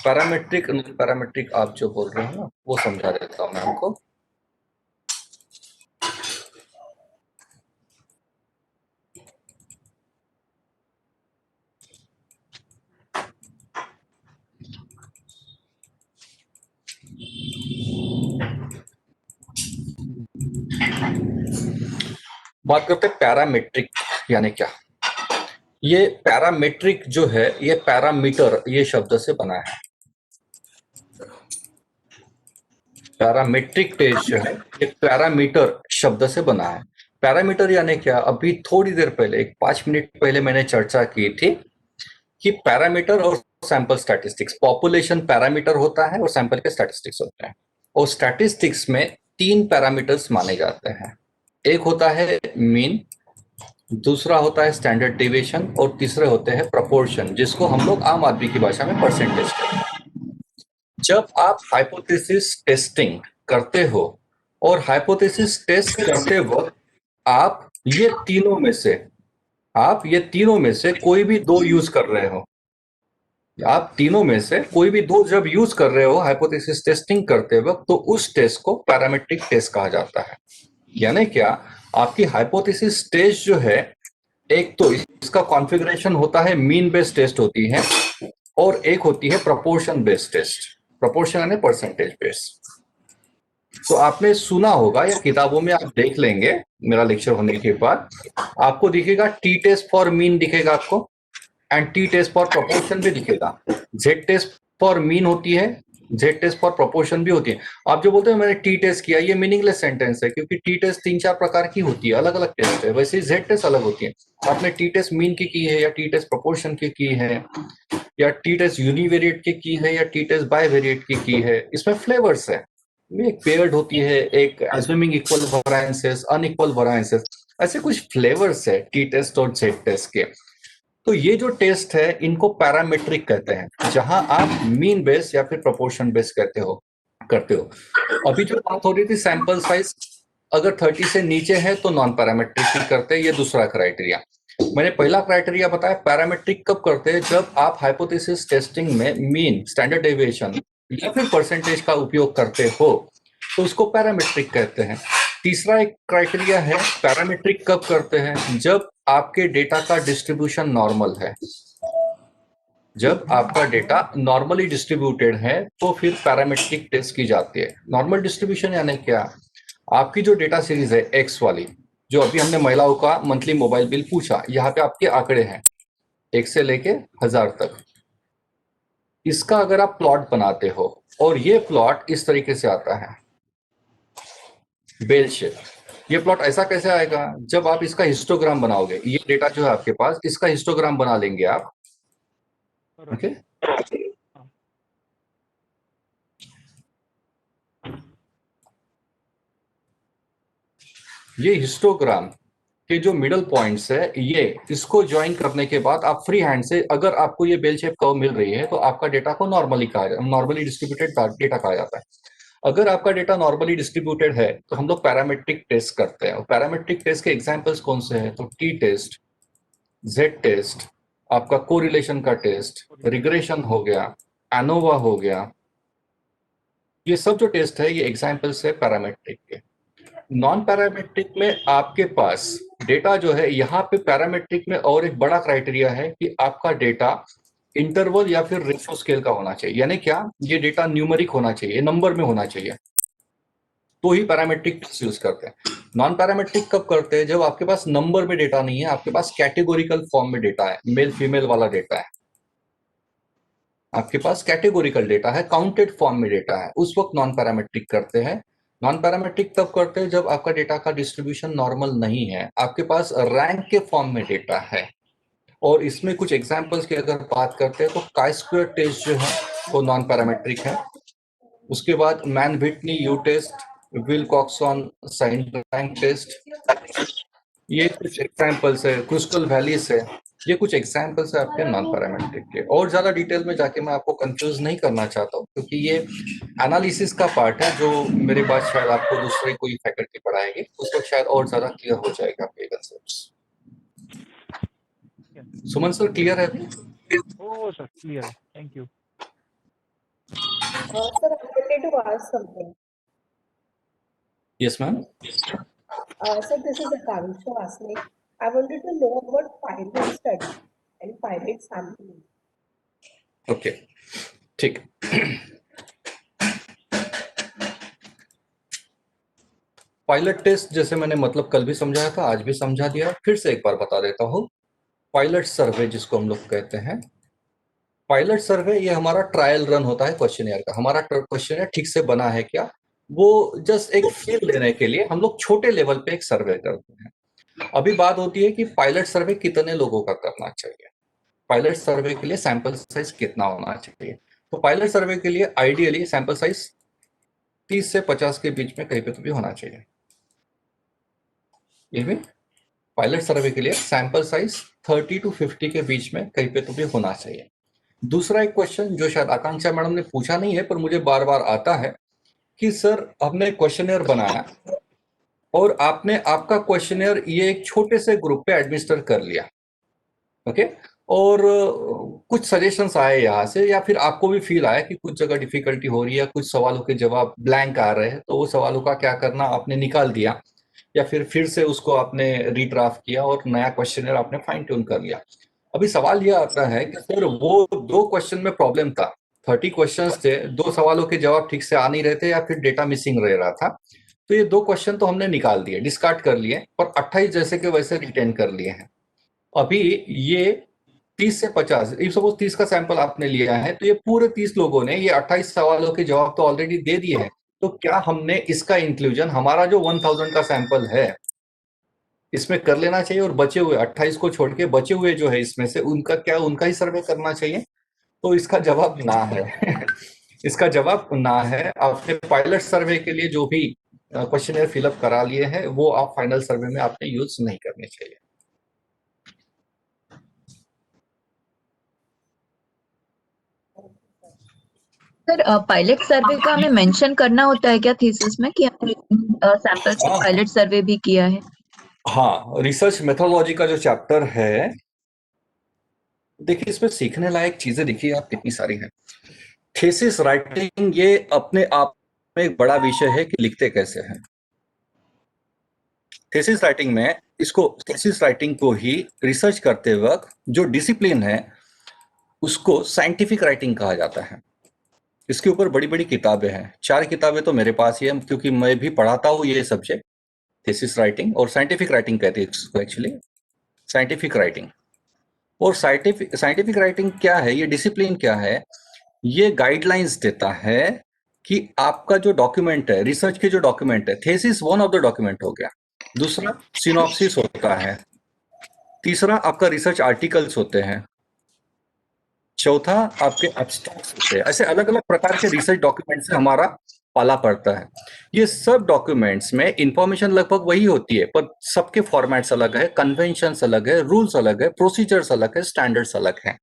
Speaker 1: पैरामेट्रिक नॉन पैरामेट्रिक आप जो बोल रहे हो ना, वो समझा देता हूँ मैं आपको. बात करते हैं पैरामेट्रिक यानी क्या. ये पैरामेट्रिक जो है, ये पैरामीटर ये शब्द से बना है. पैरामेट्रिक टेस्ट जो है, ये पैरामीटर शब्द से बना है. पैरामीटर यानी क्या, अभी थोड़ी देर पहले, एक 5 मिनट पहले मैंने चर्चा की थी कि पैरामीटर और सैंपल स्टैटिस्टिक्स, पॉपुलेशन पैरामीटर होता है और सैंपल के स्टैटिस्टिक्स होते हैं. और स्टैटिस्टिक्स में 3 पैरामीटर्स माने जाते हैं. एक होता है मीन, दूसरा होता है स्टैंडर्ड डेविएशन, और तीसरे होते हैं प्रोपोर्शन, जिसको हम लोग आम आदमी की भाषा में परसेंटेज कहते हैं. जब आप हाइपोथेसिस टेस्टिंग करते हो और हाइपोथेसिस टेस्ट करते वक्त आप ये तीनों में से कोई भी 2 यूज कर रहे हो. आप तीनों में से कोई भी 2 जब यूज कर रहे हो हाइपोथेसिस टेस्टिंग करते वक्त, तो उस टेस्ट को पैरामेट्रिक टेस्ट कहा जाता है. यानी क्या, आपकी हाइपोथेसिस टेस्ट जो है, एक तो इसका कॉन्फ़िगरेशन होता है मीन बेस्ड टेस्ट होती है, और एक होती है प्रोपोर्शन बेस्ड टेस्ट. प्रोपोर्शन यानी परसेंटेज बेस्ड. तो आपने सुना होगा या किताबों में आप देख लेंगे मेरा लेक्चर होने के बाद, आपको दिखेगा टी टेस्ट फॉर मीन दिखेगा आपको, and T test for proportion भी दिखेगा. जेड टेस्ट फॉर मीन होती है, जेड टेस्ट फॉर प्रोपोर्शन भी होती है. आप जो बोलते हैं मैंने टी टेस्ट किया, ये मीनिंगलेस सेंटेंस है, क्योंकि टी टेस्ट 3-4 प्रकार की होती है, अलग अलग टेस्ट है. वैसे ही जेड टेस्ट अलग होती है. आपने टी टेस्ट मीन की है, या टी टेस्ट प्रोपोर्शन की है, या टी टेस्ट यूनिवेरिएट की है, या टी टेस्ट बायवेरिएट की है. इसमें फ्लेवर्स है. एक पेयर्ड होती है, एक assuming equal variances, unequal variances, ऐसे कुछ फ्लेवर्स है टी टेस्ट और जेड टेस्ट के. तो ये जो टेस्ट है, इनको पैरामेट्रिक कहते हैं, जहां आप मीन बेस या फिर प्रोपोर्शन बेस करते हो. अभी जो बात हो रही थी सैंपल साइज, अगर 30 से नीचे है तो नॉन पैरामेट्रिक ही करते हैं. ये दूसरा क्राइटेरिया. मैंने पहला क्राइटेरिया बताया, पैरामेट्रिक कब करते हैं, जब आप हाइपोथेसिस टेस्टिंग में मीन, स्टैंडर्ड डेविएशन या फिर परसेंटेज का उपयोग करते हो, तो उसको पैरामेट्रिक कहते हैं. तीसरा एक क्राइटेरिया है, पैरामेट्रिक कब करते हैं, जब आपके डेटा का डिस्ट्रीब्यूशन नॉर्मल है. जब आपका डेटा नॉर्मली डिस्ट्रीब्यूटेड है, तो फिर पैरामेट्रिक टेस्ट की जाती है. नॉर्मल डिस्ट्रीब्यूशन यानी क्या, आपकी जो डेटा सीरीज है एक्स वाली, जो अभी हमने महिलाओं का मंथली मोबाइल बिल पूछा, यहाँ पे आपके आंकड़े हैं 1 से लेके 1000 तक. इसका अगर आप प्लॉट बनाते हो, और ये प्लॉट इस तरीके से आता है, बेल शेप. ये प्लॉट ऐसा कैसे आएगा, जब आप इसका हिस्टोग्राम बनाओगे. ये डेटा जो है आपके पास, इसका हिस्टोग्राम बना लेंगे आप. ओके, ये हिस्टोग्राम के जो मिडल पॉइंट्स है, ये इसको ज्वाइन करने के बाद आप फ्री हैंड से, अगर आपको ये बेल शेप कर्व मिल रही है, तो आपका डेटा को नॉर्मली डिस्ट्रीब्यूटेड डेटा कहा जाता है. अगर आपका डेटा नॉर्मली डिस्ट्रीब्यूटेड है, तो हम लोग पैरामेट्रिक टेस्ट करते हैं. और पैरामेट्रिक टेस्ट के एग्जांपल्स कौन से हैं, तो टी टेस्ट, जेड टेस्ट, आपका कोरिलेशन का टेस्ट, रिग्रेशन हो गया, एनोवा हो गया. ये सब जो टेस्ट है, ये एग्जांपल्स है पैरामेट्रिक के. नॉन पैरामेट्रिक में आपके पास डेटा जो है, यहाँ पे पैरामेट्रिक में और एक बड़ा क्राइटेरिया है कि आपका डेटा इंटरवल या फिर रेशो स्केल का होना चाहिए. यानी क्या, ये डेटा न्यूमेरिक होना चाहिए, नंबर में होना चाहिए. तो ही पैरामेट्रिक टेस्ट यूज करते हैं। नॉन पैरामेट्रिक कब करते हैं? जब आपके पास नंबर में डेटा नहीं है, आपके पास कैटेगोरिकल फॉर्म में डेटा है, मेल फीमेल वाला डेटा है, आपके पास कैटेगोरिकल डेटा है, काउंटेड फॉर्म में डेटा है, उस वक्त नॉन पैरामेट्रिक करते हैं। नॉन पैरामेट्रिक तब करते हैं जब आपका डेटा का डिस्ट्रीब्यूशन नॉर्मल नहीं है, आपके पास रैंक के फॉर्म में डेटा है। और इसमें कुछ एग्जांपल्स की अगर बात करते हैं तो काई स्क्वायर टेस्ट जो है वो नॉन पैरामेट्रिक है। उसके बाद Mann Whitney U test, Wilcoxon sign rank test, ये कुछ एग्जांपल्स है। क्रिस्टल वैली से ये कुछ एग्जांपल्स है आपके नॉन पैरामेट्रिक के। और ज्यादा डिटेल में जाके मैं आपको कंफ्यूज नहीं करना चाहता हूँ, क्योंकि ये एनालिसिस का पार्ट है जो मेरे बाद शायद आपको दूसरे कोई फैकल्टी पढ़ाएगी, उस वक्त शायद और ज्यादा क्लियर हो जाएगा आपके कंसेप्ट्स। सुमन सर क्लियर है अभी?
Speaker 4: हो सर, क्लियर है, thank you.
Speaker 5: Sir, I wanted to ask something.
Speaker 1: Yes ma'am.
Speaker 5: Sir, this is Akansha asking. I wanted to know about pilot study and pilot sampling.
Speaker 1: Okay, ठीक। Pilot test जैसे मैंने मतलब कल भी समझाया था, आज भी समझा दिया, फिर से एक बार बता देता हूँ। पायलट सर्वे जिसको हम लोग कहते हैं, पायलट सर्वे ये हमारा ट्रायल रन होता है क्वेश्चनियर का। हमारा क्वेश्चनियर ठीक से बना है क्या, वो जस्ट एक फील लेने के लिए हम लोग छोटे लेवल पे एक सर्वे करते हैं। अभी बात होती है कि पायलट सर्वे कितने लोगों का करना चाहिए, पायलट सर्वे के लिए सैंपल साइज कितना होना चाहिए। तो पायलट सर्वे के लिए आइडियली सैंपल साइज 30 से 50 के बीच में कहीं पे तो भी होना चाहिए। ये भी पायलट सर्वे के लिए सैंपल साइज 30 to 50 के बीच में कहीं पे तो भी होना चाहिए। दूसरा एक क्वेश्चन जो शायद आकांक्षा मैडम ने पूछा नहीं है पर मुझे बार बार आता है कि सर हमने क्वेश्चनियर बनाया और आपने आपका क्वेश्चनियर ये एक छोटे से ग्रुप पे एडमिनिस्टर कर लिया, ओके, और कुछ सजेशंस आए यहाँ से, या फिर आपको भी फील आया कि कुछ जगह डिफिकल्टी हो रही है, कुछ सवालों के जवाब ब्लैंक आ रहे हैं, तो वो सवालों का क्या करना आपने निकाल दिया, या फिर से उसको आपने रीड्राफ्ट किया और नया क्वेश्चनियर आपने फाइन ट्यून कर लिया। अभी सवाल यह आता है कि सर वो 2 क्वेश्चन में प्रॉब्लम था, 30 क्वेश्चंस थे, 2 सवालों के जवाब ठीक से आ नहीं रहे थे या फिर डेटा मिसिंग रह रहा था, तो ये 2 क्वेश्चन तो हमने निकाल दिए, डिस्कार्ड कर लिए, पर 28 जैसे के वैसे रिटेन कर लिए हैं। अभी ये 30 से 50, इफ सपोज 30 का सैंपल आपने लिया है, तो ये पूरे 30 लोगों ने ये 28 सवालों के जवाब तो ऑलरेडी दे दिए हैं, तो क्या हमने इसका इंक्लूजन हमारा जो 1000 का सैंपल है इसमें कर लेना चाहिए, और बचे हुए 28 को छोड़ के बचे हुए जो है इसमें से उनका ही सर्वे करना चाहिए? तो इसका जवाब ना है। इसका जवाब ना है। आपने पायलट सर्वे के लिए जो भी क्वेश्चनियर फिलअप करा लिए हैं वो आप फाइनल सर्वे में आपने यूज नहीं करने चाहिए।
Speaker 6: सर पायलट सर्वे का हमें मेंशन करना होता है क्या थीसिस में कि हमने सैंपल्स का पायलट सर्वे भी किया है?
Speaker 1: हाँ, रिसर्च मेथोडोलॉजी का जो चैप्टर है, देखिए इसमें सीखने लायक चीजें देखिए आप कितनी सारी हैं। थीसिस राइटिंग ये अपने आप में एक बड़ा विषय है कि लिखते कैसे हैं। थीसिस राइटिंग में थीसिस राइटिंग को ही रिसर्च करते वक्त जो डिसिप्लिन है उसको साइंटिफिक राइटिंग कहा जाता है। इसके ऊपर बड़ी बड़ी किताबें हैं, 4 किताबें तो मेरे पास ही है क्योंकि मैं भी पढ़ाता हूँ ये सब्जेक्ट, थीसिस राइटिंग और साइंटिफिक राइटिंग कहते हैं इसको एक्चुअली, साइंटिफिक राइटिंग। और साइंटिफिक राइटिंग क्या है, ये डिसिप्लिन क्या है, ये गाइडलाइंस देता है कि आपका जो डॉक्यूमेंट है, रिसर्च के जो डॉक्यूमेंट है, thesis one of the document हो गया, दूसरा सिनॉप्सिस होता है, तीसरा आपका रिसर्च आर्टिकल्स होते हैं, चौथा आपके एब्स्ट्रैक्ट्स होते हैं। ऐसे अलग अलग प्रकार के रिसर्च डॉक्यूमेंट से हमारा पाला पड़ता है। ये सब डॉक्यूमेंट्स में इंफॉर्मेशन लगभग वही होती है, पर सबके फॉर्मेट्स अलग है, कन्वेंशंस अलग है, रूल्स अलग है, प्रोसीजर्स अलग है, स्टैंडर्ड्स अलग हैं।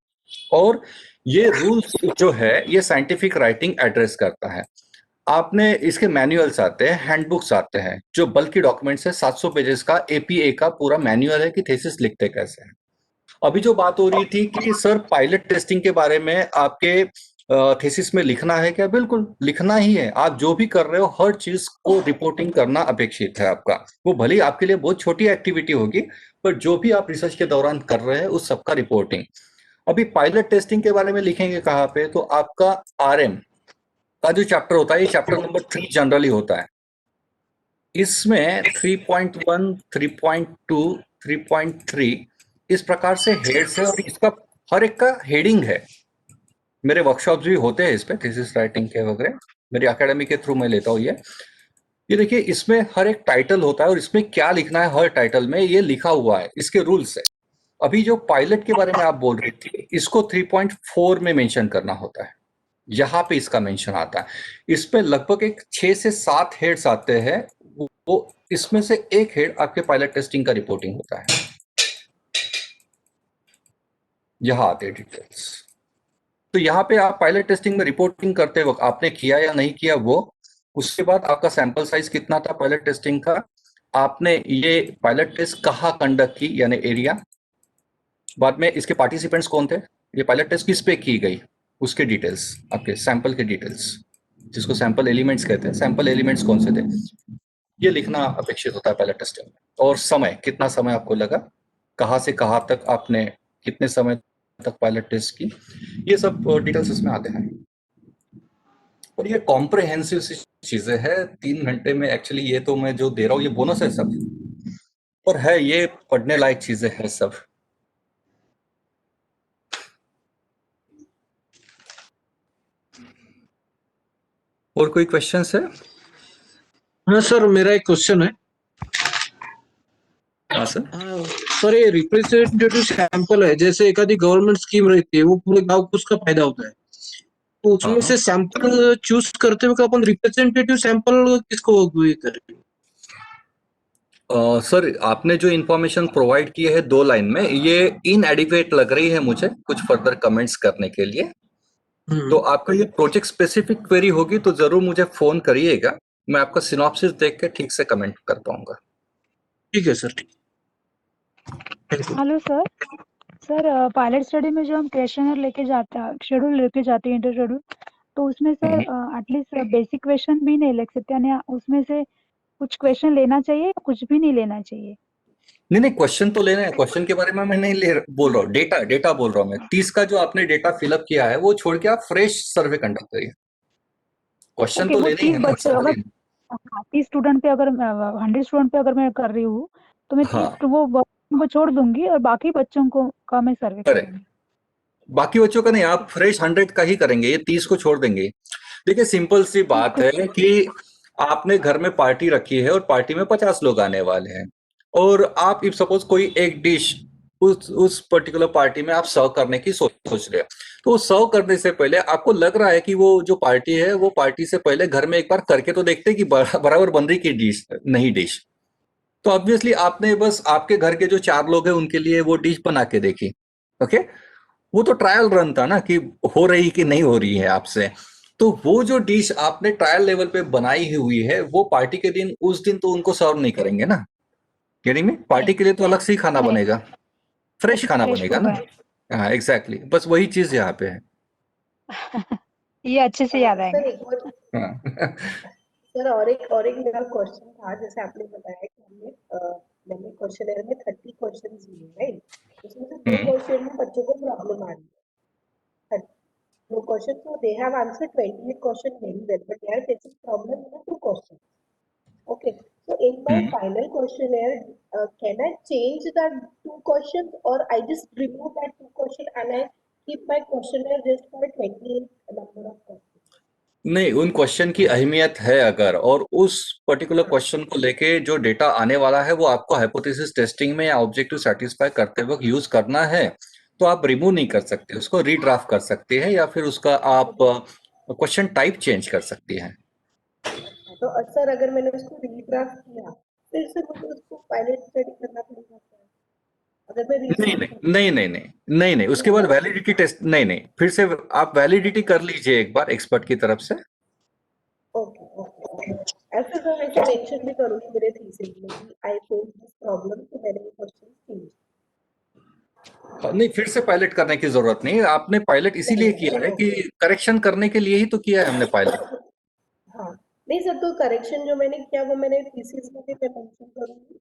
Speaker 1: और ये रूल्स जो है ये साइंटिफिक राइटिंग एड्रेस करता है। आपने इसके मैनुअल्स आते हैं, हैंडबुक्स आते हैं, जो बल्कि डॉक्यूमेंट्स है, 700 पेजेस का एपीए का पूरा मैनुअल है कि थीसिस लिखते कैसे हैं। अभी जो बात हो रही थी कि सर पायलट टेस्टिंग के बारे में आपके थीसिस में लिखना है क्या? बिल्कुल लिखना ही है। आप जो भी कर रहे हो हर चीज को रिपोर्टिंग करना अपेक्षित है आपका। वो भले ही आपके लिए बहुत छोटी एक्टिविटी होगी, पर जो भी आप रिसर्च के दौरान कर रहे हैं उस सबका रिपोर्टिंग। अभी पायलट टेस्टिंग के बारे में लिखेंगे कहाँ पे, तो आपका आरएम का जो चैप्टर होता है, ये चैप्टर नंबर 3 जनरली होता है। इसमें 3.1, 3.2, 3.3 इस प्रकार से हेड्स है और इसका हर एक का हेडिंग है। मेरे वर्कशॉप भी होते हैं इस पे, थीसिस राइटिंग के वगैरह, मेरी अकेडमी के थ्रू मैं लेता हूँ ये देखिए इसमें हर एक टाइटल होता है और इसमें क्या लिखना है हर टाइटल में ये लिखा हुआ है, इसके रूल्स है। अभी जो पायलट के बारे में आप बोल रही थी, इसको 3.4 में मेंशन करना होता है, यहाँ पे इसका मेंशन आता है। इसमें लगभग एक 6 से 7 हेड्स आते हैं, वो इसमें से एक हेड आपके पायलट टेस्टिंग का रिपोर्टिंग होता है। यहाँ आते हैं डिटेल्स। तो यहाँ पे आप पायलट टेस्टिंग में रिपोर्टिंग करते वक्त आपने किया या नहीं किया वो, उसके बाद आपका सैंपल साइज कितना था पायलट टेस्टिंग का, आपने ये पायलट टेस्ट कहाँ कंडक्ट की यानी एरिया, बाद में इसके पार्टिसिपेंट्स कौन थे, ये पायलट टेस्ट किस पे की गई, उसके डिटेल्स, आपके सैंपल के डिटेल्स, जिसको सैंपल एलिमेंट्स कहते हैं, सैंपल एलिमेंट्स कौन से थे, ये लिखना अपेक्षित होता है पायलट टेस्टिंग में। और समय, कितना समय आपको लगा, कहाँ से कहाँ तक आपने कितने समय तक पायलट टेस्ट की, ये सब डिटेल्स इसमें आते हैं। और ये कॉम्प्रिहेंसिव चीजें हैं 3 घंटे में। एक्चुअली ये तो मैं जो दे रहा हूँ ये बोनस है सब, पर है ये पढ़ने लायक चीजें हैं सब। और कोई क्वेश्चंस है?
Speaker 7: हाँ सर, मेरा एक क्वेश्चन है।
Speaker 1: हाँ सर।
Speaker 7: सर, ये रिप्रेजेंटेटिव सैंपल है, जैसे एक आधी गवर्नमेंट स्कीम रहती है, वो पूरे गांव को उसका फायदा होता है, तो उसमें
Speaker 1: हाँ।
Speaker 7: से सैंपल चूज करते हुए अपन रिप्रेजेंटेटिव सैंपल किसको ये करें?
Speaker 1: सर आपने जो इंफॉर्मेशन प्रोवाइड की है 2 लाइन में, ये इनएडिक्वेट लग रही है मुझे कुछ फर्दर कमेंट्स करने के लिए। तो आपका ये प्रोजेक्ट स्पेसिफिक क्वेरी होगी तो जरूर मुझे फोन करिएगा, मैं आपका सिनॉप्सिस देख के ठीक से कमेंट कर पाऊंगा।
Speaker 7: ठीक है सर, ठीक।
Speaker 3: Hello sir. Sir pilot study में जो हम क्वेश्चनर लेके जाते हैं, शेड्यूल लेके जाते हैं, इंटर शेड्यूल, तो उसमें सर एटलीस्ट बेसिक क्वेश्चन भी नहीं लिख सकते, यानी उसमें से कुछ क्वेश्चन लेना चाहिए या कुछ भी नहीं लेना चाहिए?
Speaker 1: नहीं, क्वेश्चन तो लेना है, क्वेश्चन के बारे में मैं नहीं बोल रहा हूँ, डेटा बोल रहा हूँ मैं। 30 का जो आपने डेटा फिलअप किया है वो छोड़ के आप फ्रेश सर्वे कंडक्ट करिए, क्वेश्चन
Speaker 3: ओके,
Speaker 1: तो
Speaker 3: वो
Speaker 1: लेने ही
Speaker 3: 30
Speaker 1: है ना।
Speaker 3: बच्चे अगर 30 स्टूडेंट पे अगर 100 स्टूडेंट पे अगर मैं कर रही हूँ, तो मैं 30
Speaker 1: हाँ
Speaker 3: वो बच्चों को छोड़ दूंगी और बाकी बच्चों को का मैं सर्वे
Speaker 1: करेक्ट,
Speaker 3: करूंगी।
Speaker 1: बाकी बच्चों का नहीं, आप फ्रेश 100 का ही करेंगे, ये 30 को छोड़ देंगे। देखिए सिंपल सी बात है कि आपने घर में पार्टी रखी है और पार्टी में 50 लोग आने वाले हैं, और आप इफ सपोज कोई एक डिश उस पर्टिकुलर पार्टी में आप सर्व करने की सोच रहे हैं, तो सर्व करने से पहले आपको लग रहा है कि वो जो पार्टी है वो पार्टी से पहले घर में एक बार करके तो देखते हैं कि बराबर बन रही की डिश नहीं डिश। तो ऑब्वियसली आपने बस आपके घर के जो 4 लोग हैं उनके लिए वो डिश बना के देखी, ओके, वो तो ट्रायल रन था ना कि हो रही कि नहीं हो रही है आपसे। तो वो जो डिश आपने ट्रायल लेवल पे बनाई हुई है वो पार्टी के दिन उस दिन तो उनको सर्व नहीं करेंगे ना, यानी में पार्टी के लिए तो अलग से ही खाना बनेगा, फ्रेश खाना
Speaker 3: फ्रेश
Speaker 1: बनेगा
Speaker 3: फूड
Speaker 1: ना। हाँ एग्जैक्टली, बस वही चीज यहाँ पे है।
Speaker 3: ये अच्छे से याद
Speaker 5: सर
Speaker 3: आएंगे।
Speaker 5: एक और
Speaker 1: हाँ
Speaker 5: सर और एक मेरा क्वेश्चन था, जैसे आपने बताया कि मैंने क्वेश्चन में 30 क्वेश्चन दिए, राइट? उसमें से 2 क्वेश्चन में बच्चों को प्रॉब्लम आ रही है। 2 question, so they have answered 28 question very well, but they are facing problem in the 2 questions. Okay, so in my final questionnaire, can I change that 2 questions, or I just remove that 2 question and I keep my questionnaire just for 28 number of questions?
Speaker 1: नहीं, उन question की अहमियत है अगर, और उस particular question को लेके जो डेटा आने वाला है वो आपको हाइपोथेसिस टेस्टिंग में या ऑब्जेक्टिव सेटिस्फाई करते वक्त यूज करना है, तो आप रिमूव नहीं कर सकते, उसको रीड्राफ्ट कर सकते हैं या फिर उसका आप क्वेश्चन टाइप चेंज कर सकती हैं।
Speaker 5: तो सर अगर मैंने उसको रीड्राफ्ट किया, फिर से मुझे उसको पायलट स्टडी करना पड़ेगा क्या? अगर मैं
Speaker 1: नहीं
Speaker 5: रीड्राफ्ट
Speaker 1: नहीं नहीं नहीं नहीं नहीं नहीं, उसके बाद वैलिडिटी टेस्ट, नहीं नहीं, फिर से आप वैलिडिटी कर लीजिए एक बार एक्सपर्ट की तरफ से।
Speaker 5: ओके ओके, ऐसे तो वैसे मेंशन भी करूंगी मेरे थीसिस में कि आई फेस दिस प्रॉब्लम, तो मैंने ये क्वेश्चन चेंज।
Speaker 1: नहीं, फिर से पायलट करने की जरूरत नहीं है, आपने पायलट इसीलिए किया है कि करेक्शन करने के लिए ही तो किया है हमने पायलट।
Speaker 5: हाँ, नहीं सर, तो करेक्शन जो मैंने किया वो मैंने थीसिस में भी मैं मेंशन करूंगी।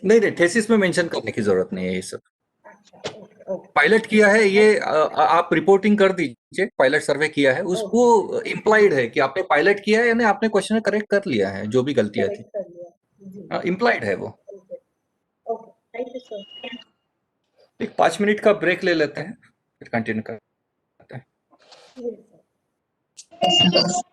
Speaker 1: नहीं नहीं, थेसिस में मेंशन करने की जरूरत नहीं है ये सब।
Speaker 5: अच्छा, ओके ओके।
Speaker 1: पायलट किया है ये आप रिपोर्टिंग कर दीजिए, पायलट सर्वे किया है उसको इम्प्लाइड है कि आपने पायलट किया है यानी आपने क्वेश्चन करेक्ट कर लिया है जो भी गलतियां थी,
Speaker 5: करेक्ट कर लिया जी
Speaker 1: इम्प्लाइड है वो।
Speaker 5: Okay okay thank you sir
Speaker 1: एक 5 मिनट का ब्रेक ले लेते हैं फिर कंटिन्यू करते हैं।
Speaker 5: यस सर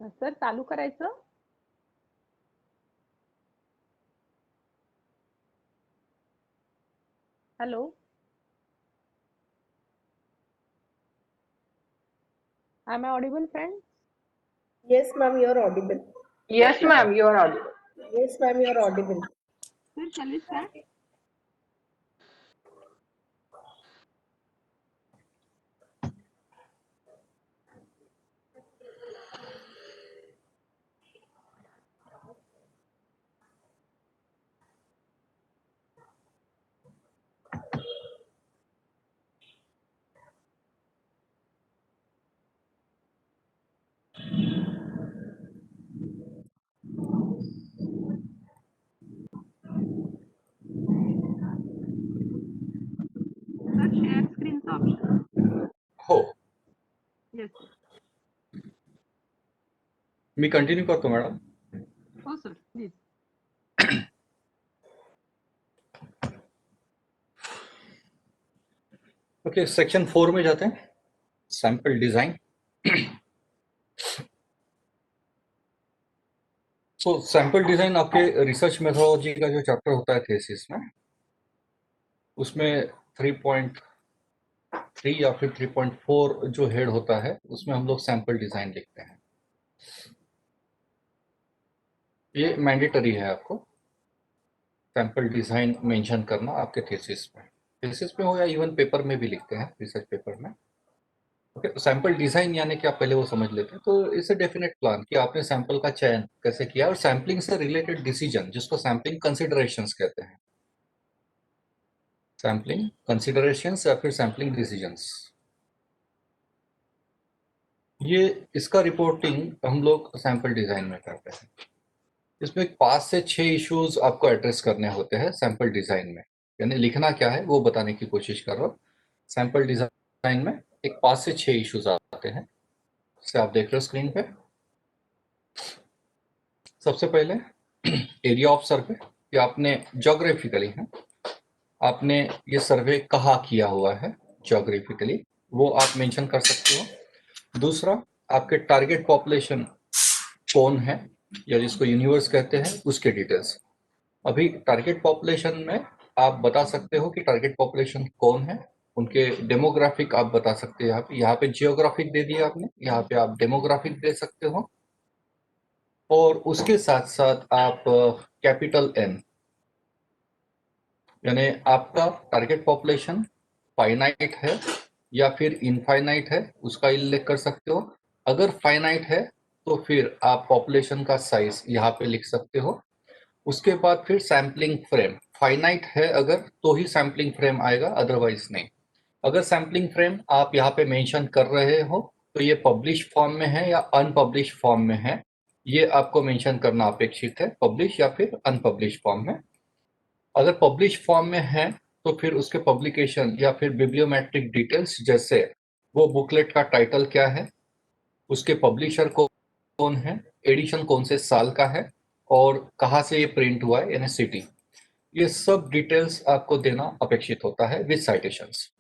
Speaker 8: सर चालू करायचं. Hello. Am I audible, friend?
Speaker 5: Yes, ma'am, you're audible.
Speaker 2: Yes, ma'am, you are audible.
Speaker 5: Yes, ma'am, you're audible.
Speaker 8: Sir, shall we start? Sir, share screen चा option.
Speaker 1: हो,
Speaker 8: Yes, sir.
Speaker 1: मी continue करतो madam.
Speaker 8: हो sir, please.
Speaker 1: Okay, section 4 में जाते हैं, sample design. सो sample design आपके research methodology का जो चैप्टर होता है थीसिस में, उसमें 3.3 या फिर 3.4 जो हेड होता है उसमें हम लोग सैंपल डिजाइन लिखते हैं. ये मैंडेटरी है आपको सैंपल डिजाइन मेंशन करना आपके थीसिस में हो या इवन पेपर में भी लिखते हैं, रिसर्च पेपर में. ओके, सैंपल डिजाइन यानी कि आप पहले वो समझ लेते हैं. तो इट्स अ डेफिनेट प्लान कि आपने सैंपल का चयन कैसे किया और सैंपलिंग से रिलेटेड डिसीजन जिसको सैंपलिंग कंसिडरेशंस कहते हैं. सैंपलिंग कंसिडरेशंस या फिर सैंपलिंग डिसीजंस, ये इसका रिपोर्टिंग हम लोग सैंपल डिजाइन में करते हैं. इसमें 5 से 6 इश्यूज आपको एड्रेस करने होते हैं सैंपल डिजाइन में. यानी लिखना क्या है वो बताने की कोशिश कर रहा हूँ. सैंपल डिजाइन में एक 5 से 6 इश्यूज आते हैं, से आप देख रहे हो स्क्रीन पे. सबसे पहले एरिया ऑफ सर्वे, कि आपने ज्योग्राफिकली है, आपने ये सर्वे कहाँ किया हुआ है ज्योग्राफिकली, वो आप मेंशन कर सकते हो. दूसरा, आपके टारगेट पॉपुलेशन कौन है या जिसको यूनिवर्स कहते हैं उसके डिटेल्स. अभी टारगेट पॉपुलेशन में आप बता सकते हो कि टारगेट पॉपुलेशन कौन है, उनके डेमोग्राफिक आप बता सकते हो. यहाँ पे जियोग्राफिक दे दिया आपने, यहाँ पे आप डेमोग्राफिक दे सकते हो. और उसके साथ साथ आप कैपिटल एन, यानी आपका टारगेट पॉपुलेशन फाइनाइट है या फिर इनफाइनाइट है उसका उल्लेख कर सकते हो. अगर फाइनाइट है तो फिर आप पॉपुलेशन का साइज यहाँ पे लिख सकते हो. उसके बाद फिर सैम्पलिंग फ्रेम, फाइनाइट है अगर तो ही सैम्पलिंग फ्रेम आएगा, अदरवाइज नहीं. अगर सैम्पलिंग फ्रेम आप यहाँ पे मेंशन कर रहे हो तो ये पब्लिश फॉर्म में है या अनपब्लिश फॉर्म में है, ये आपको मेंशन करना अपेक्षित है, पब्लिश या फिर अनपब्लिश फॉर्म में. अगर पब्लिश फॉर्म में है तो फिर उसके पब्लिकेशन या फिर बिब्लियोमेट्रिक डिटेल्स, जैसे वो बुकलेट का टाइटल क्या है, उसके पब्लिशर कौन है, एडिशन कौन से साल का है और कहाँ से ये प्रिंट हुआ है, यानी सिटी, ये सब डिटेल्स आपको देना अपेक्षित होता है विद साइटेशंस.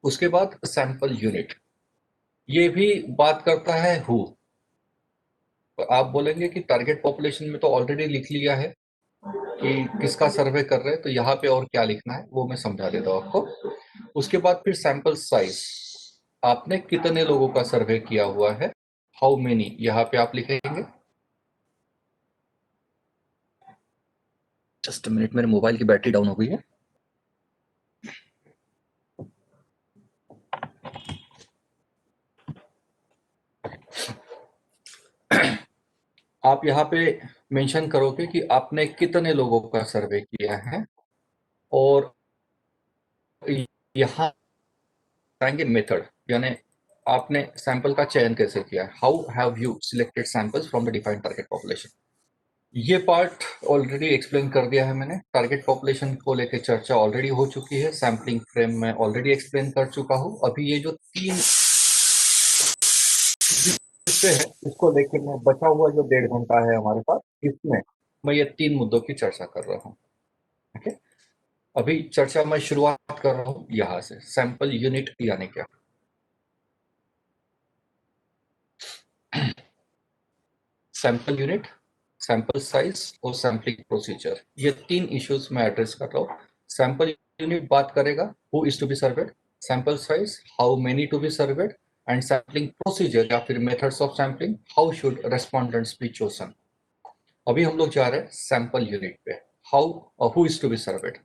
Speaker 1: उसके बाद सैंपल यूनिट, ये भी बात करता है हु. आप बोलेंगे कि टारगेट पॉपुलेशन में तो ऑलरेडी लिख लिया है कि किसका सर्वे कर रहे हैं, तो यहाँ पे और क्या लिखना है वो मैं समझा देता हूँ आपको. उसके बाद फिर सैंपल साइज, आपने कितने लोगों का सर्वे किया हुआ है, हाउ मेनी, यहाँ पे आप लिखेंगे. जस्ट मिनट, मेरे मोबाइल की बैटरी डाउन हो गई है. आप यहाँ पे मेंशन करोगे कि आपने कितने लोगों का सर्वे किया है और यहाँ आएंगे मेथड, यानी आपने सैंपल का चयन कैसे किया है, how have you selected samples from the defined target population. ये पार्ट ऑलरेडी एक्सप्लेन कर दिया है मैंने. टारगेट पॉपुलेशन को लेकर चर्चा ऑलरेडी हो चुकी है, सैम्पलिंग फ्रेम में ऑलरेडी एक्सप्लेन कर चुका हूँ. अभी ये जो 3 हिस्से है इसको लेकर मैं बचा हुआ जो 1.5 घंटा है हमारे पास, इसमें मैं ये 3 मुद्दों की चर्चा कर रहा हूँ. ओके, अभी चर्चा मैं शुरुआत कर रहा हूँ यहाँ से. सैंपल यूनिट यानी क्या. सैंपल यूनिट, सैंपल साइज और सैम्पलिंग प्रोसीजर, ये 3 इश्यूज मैं एड्रेस कर रहा हूँ। सैंपल यूनिट बात करेगा who is to be surveyed, sample size how many to be surveyed, and sampling procedure या फिर methods of sampling, how should respondents be chosen. अभी हम लोग जा रहे हैं सैंपल यूनिट पे, how who is to be served.